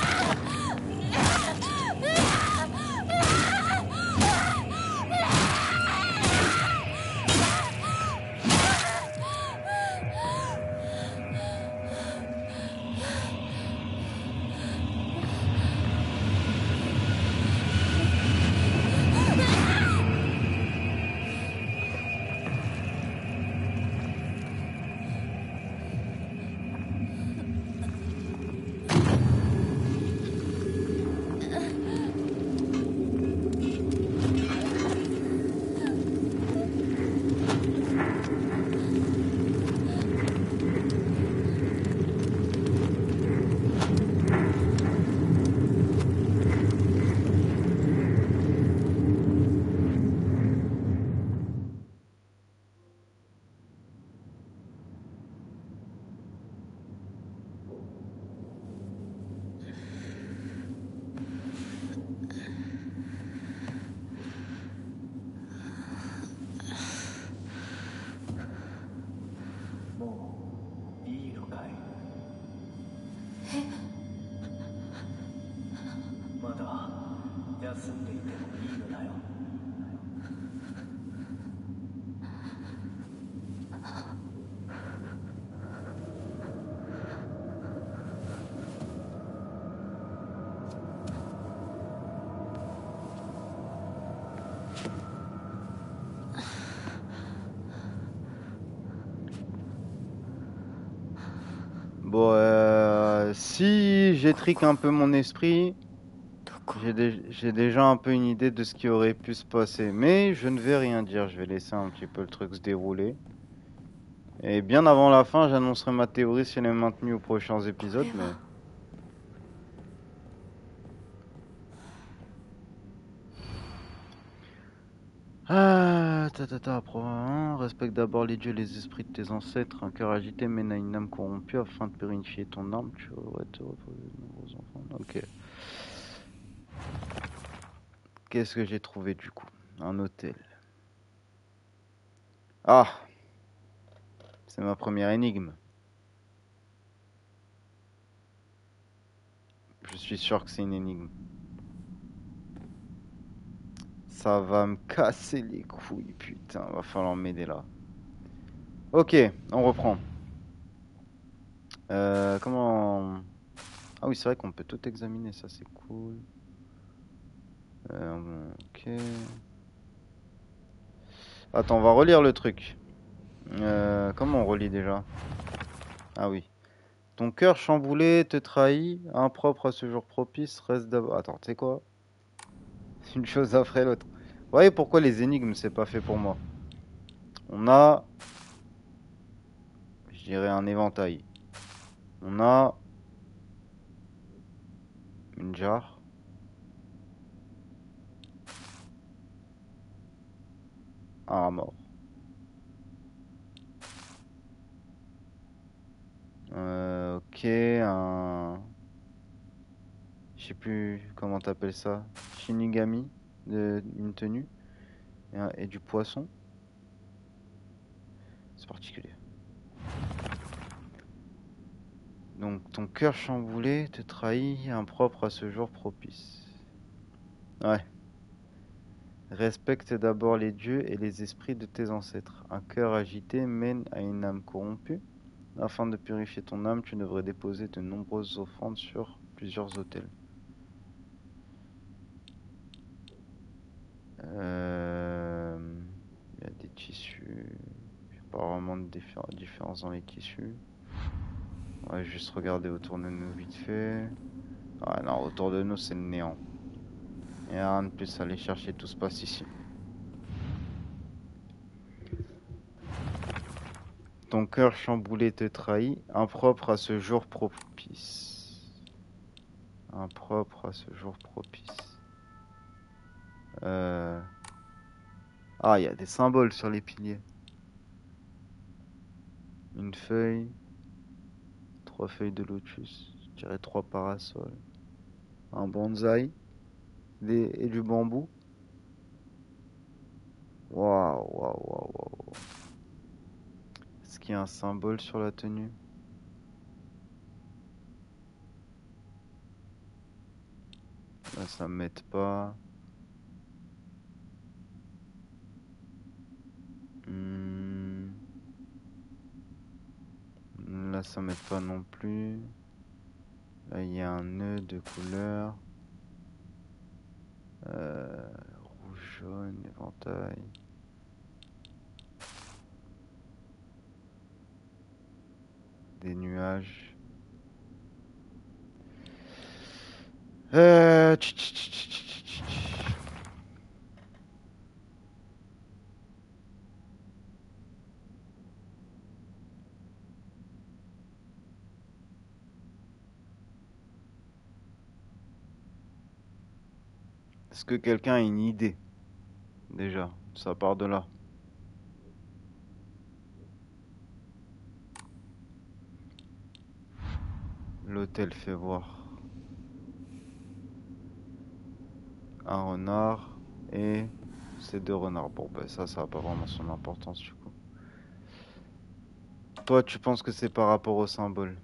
S1: Bon, si j'étrique un peu mon esprit, j'ai déjà un peu une idée de ce qui aurait pu se passer. Mais je ne vais rien dire, je vais laisser un petit peu le truc se dérouler. Et bien avant la fin, j'annoncerai ma théorie si elle est maintenue aux prochains épisodes. Mais... Ah, respecte d'abord les dieux et les esprits de tes ancêtres. Un cœur agité mène à une âme corrompue afin de purifier ton âme. Tu aurais te reposer de nombreux enfants. Ok. Qu'est-ce que j'ai trouvé du coup? Un hôtel. Ah, c'est ma première énigme. Je suis sûr que c'est une énigme. Ça va me casser les couilles, putain. Va falloir m'aider là. Ok, on reprend. Comment... Ah oui, c'est vrai qu'on peut tout examiner, ça c'est cool. Ok. Attends, on va relire le truc. Comment on relit déjà? Ah oui. Ton cœur chamboulé te trahit, impropre à ce jour propice, reste d'abord... Attends, tu sais quoi? Une chose après l'autre. Vous voyez pourquoi les énigmes, c'est pas fait pour moi? On a... Je dirais un éventail. On a... Une jarre. Un rat mort. Ok, un... Je sais plus comment t'appelles ça. Shinigami, une tenue. Et du poisson. C'est particulier. Donc ton cœur chamboulé te trahit, impropre à ce jour propice. Ouais. Respecte d'abord les dieux et les esprits de tes ancêtres. Un cœur agité mène à une âme corrompue. Afin de purifier ton âme, tu devrais déposer de nombreuses offrandes sur plusieurs autels. Il y a des tissus. Il n'y a pas vraiment de différence dans les tissus. On va juste regarder autour de nous vite fait. Ouais, non, autour de nous, c'est le néant. Il n'y a rien de plus à aller chercher, tout se passe ici. Ton cœur chamboulé te trahit, impropre à ce jour propice. Impropre à ce jour propice. Ah, il y a des symboles sur les piliers. Une feuille, 3 feuilles de lotus, je dirais 3 parasols, un bonsaï et du bambou. Waouh, waouh, waouh, waouh. Est-ce qu'il y a un symbole sur la tenue? Là, ça m'aide pas. Hmm. Là, ça m'aide pas non plus. Là, il y a un nœud de couleur. Rouge, jaune, éventail. Des nuages. Tch, tch, tch, tch, tch, tch, tch. Est-ce que quelqu'un a une idée? Déjà, ça part de là. L'hôtel fait voir un renard et ces 2 renards. Bon, ben ça a pas vraiment son importance du coup. Toi, tu penses que c'est par rapport au symbole?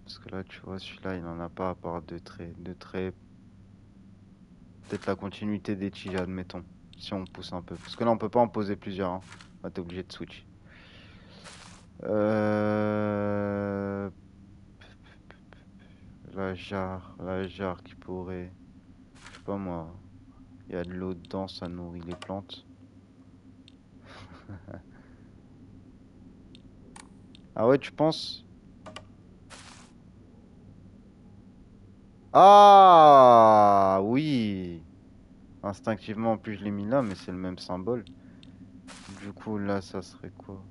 S1: Parce que là, tu vois, celui-là, il n'en a pas à part 2 traits. 2 traits. Peut-être la continuité des tiges, admettons. Si on pousse un peu. Parce que là, on peut pas en poser plusieurs. Hein. Bah, t'es obligé de switch. La jarre qui pourrait... Je sais pas moi. Il y a de l'eau dedans, ça nourrit les plantes. Ah ouais, tu penses? Ah oui! Instinctivement, en plus je l'ai mis là, mais c'est le même symbole. Du coup, là, ça serait quoi?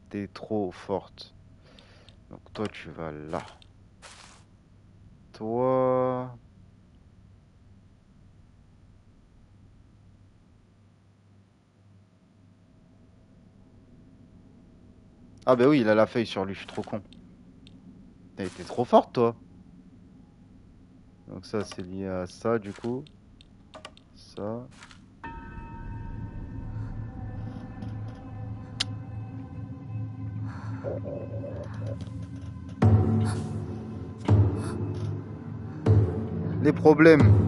S1: T'es trop forte. Donc toi, tu vas là. toi... Ah bah oui, il a la feuille sur lui, je suis trop con. T'as été trop forte, toi. Donc ça, c'est lié à ça, du coup. Ça. Les problèmes.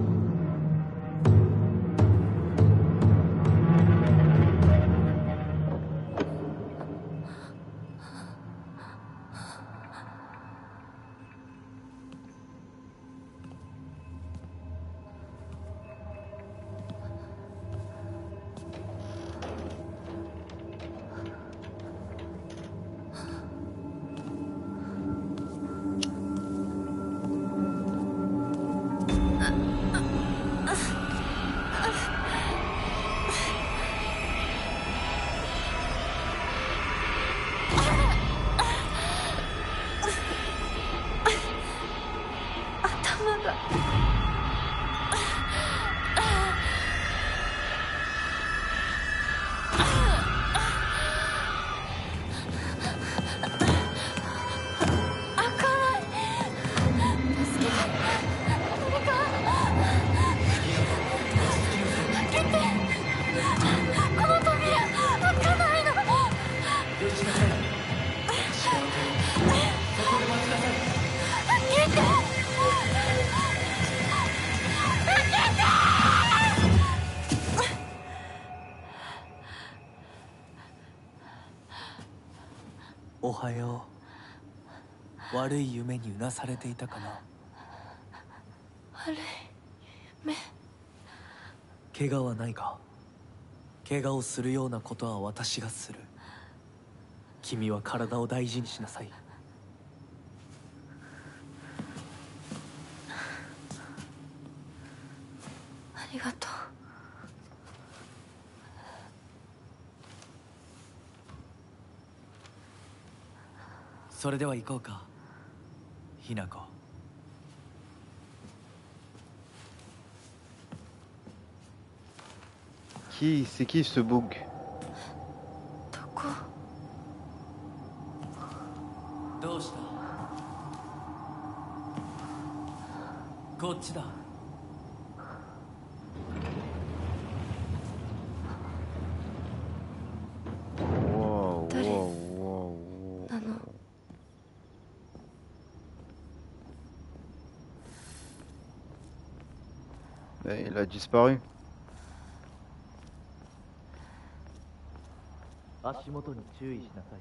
S9: おはよう。悪い夢にうなされていたかな。
S4: 悪い夢。
S9: 怪我はないか。怪我をするようなことは私がする。君は体を大事にしなさい。
S4: ありがとう。
S9: それでは行こうか、ひな子。
S1: C'est qui ce bug?
S4: どこ？
S9: どうした？こっちだ。
S1: Il a disparu.
S9: 足元に注意しなさい。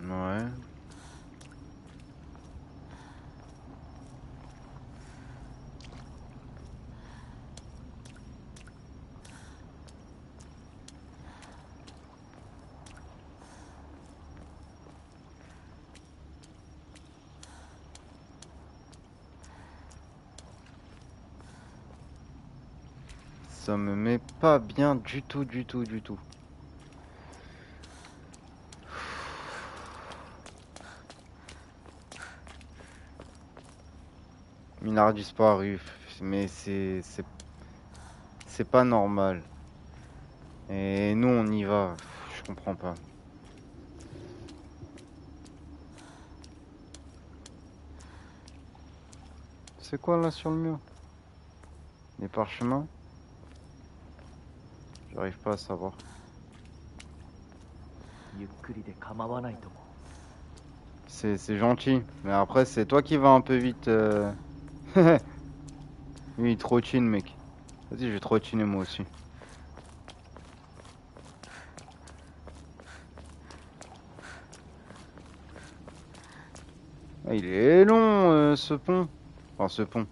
S1: Ouais. Ça me met pas bien du tout, du tout, du tout. Minard disparu, mais c'est pas normal. Et nous on y va, je comprends pas. C'est quoi là sur le mur? Les parchemins? J'arrive pas à savoir. C'est gentil, mais après c'est toi qui vas un peu vite. Lui il trottine mec. Vas-y je vais trottiner moi aussi. Ah, il est long ce pont. Enfin ce pont.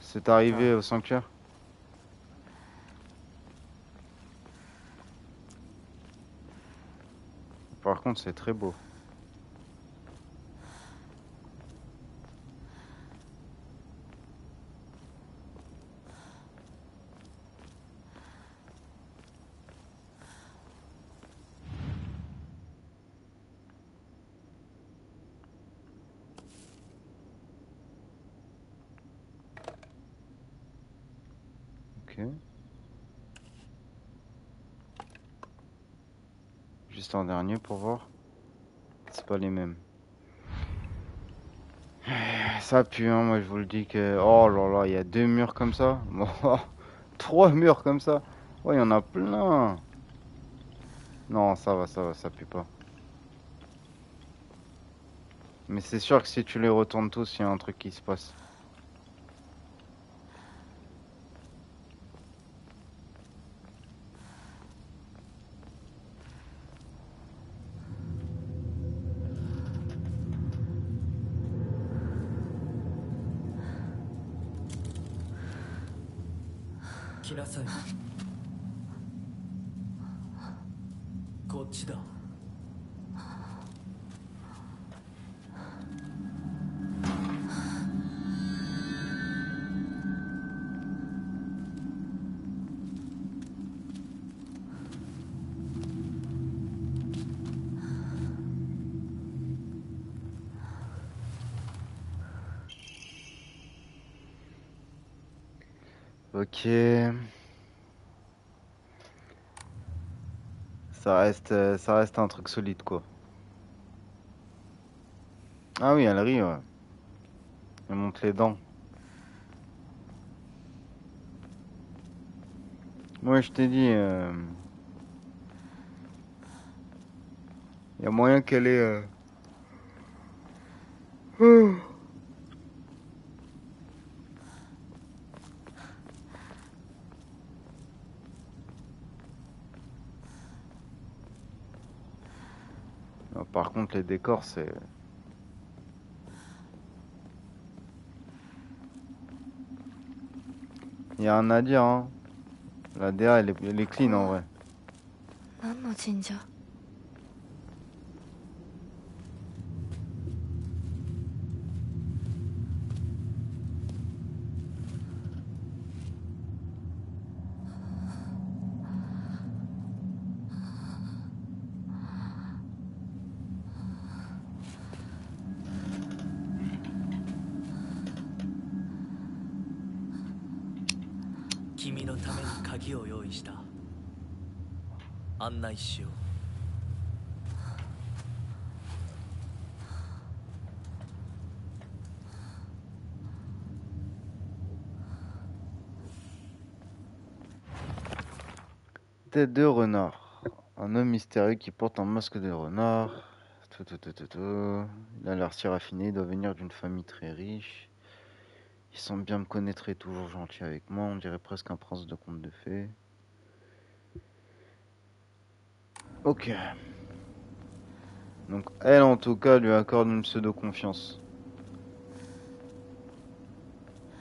S1: C'est arrivé au sanctuaire. Par contre c'est très beau. Ok. Juste un dernier pour voir. C'est pas les mêmes. Ça pue, hein, moi je vous le dis que... Oh là là, il y a 2 murs comme ça. Bon, 3 murs comme ça. Ouais, il y en a plein. Non, ça va, ça pue pas. Mais c'est sûr que si tu les retournes tous, il y a un truc qui se passe.
S9: Kinasai. こっちだ。
S1: Ok. Ça reste un truc solide, quoi. Ah oui, elle rit, ouais. Elle monte les dents. Moi, je t'ai dit, y a moyen qu'elle ait... Non, par contre, les décors, c'est... Y a rien à dire, hein. La DA, elle est clean, en vrai.
S4: 何の神社？
S9: 君のために鍵を用意した。案内しよう。
S1: Tête de renard. Un homme mystérieux qui porte un masque de renard. Il a l'air si raffiné, il doit venir d'une famille très riche. Il semble bien me connaître et toujours gentil avec moi. On dirait presque un prince de conte de fées. Ok. Donc elle, en tout cas, lui accorde une pseudo-confiance.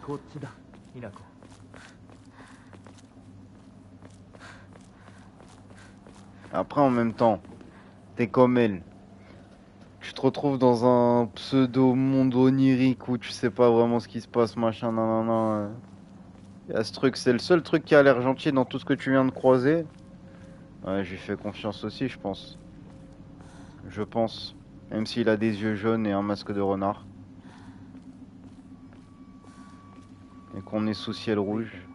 S9: こっちだ、ひなこ。
S1: Après, en même temps, t'es comme elle. Tu te retrouves dans un pseudo-monde onirique où tu sais pas vraiment ce qui se passe, machin, nanana. Il y a ce truc, c'est le seul truc qui a l'air gentil dans tout ce que tu viens de croiser. Ouais, j'ai fait confiance aussi, je pense. Je pense. Même s'il a des yeux jaunes et un masque de renard. Et qu'on est sous ciel rouge.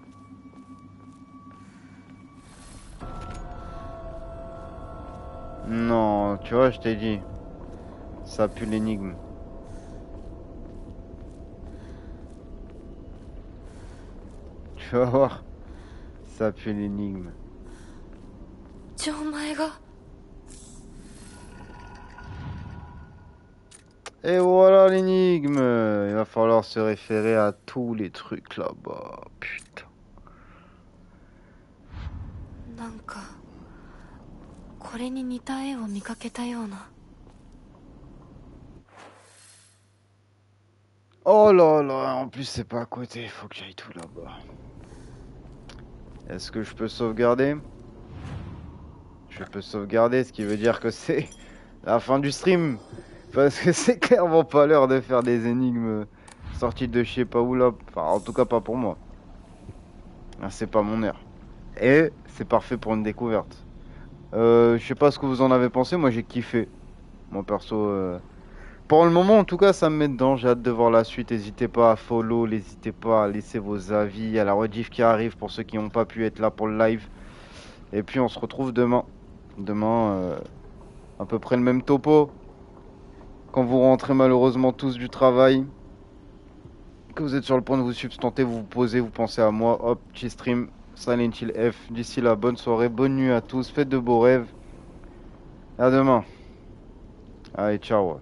S1: Non, tu vois, je t'ai dit. Ça pue l'énigme. Tu vas voir. Ça pue l'énigme.
S4: じゃあお前が。
S1: Et voilà l'énigme. Il va falloir se référer à tous les trucs là-bas. Putain.
S4: なんかこれに似た絵を見かけたような。
S1: Oh là là, en plus c'est pas à côté, il faut que j'aille tout là-bas. Est-ce que je peux sauvegarder? Je peux sauvegarder, ce qui veut dire que c'est la fin du stream. Parce que c'est clairement pas l'heure de faire des énigmes sorties de je sais pas où là. Enfin, en tout cas pas pour moi. Ah, c'est pas mon heure. Et c'est parfait pour une découverte. Je sais pas ce que vous en avez pensé, moi j'ai kiffé. Moi perso, pour le moment, en tout cas, ça me met dedans. J'ai hâte de voir la suite. N'hésitez pas à follow, n'hésitez pas à laisser vos avis. À la rediff qui arrive pour ceux qui n'ont pas pu être là pour le live. Et puis, on se retrouve demain. Demain, à peu près le même topo. Quand vous rentrez malheureusement tous du travail, que vous êtes sur le point de vous substanter, vous vous posez, vous pensez à moi. Hop, petit stream, Silent Hill F. D'ici là, bonne soirée, bonne nuit à tous. Faites de beaux rêves. À demain. Allez, ciao.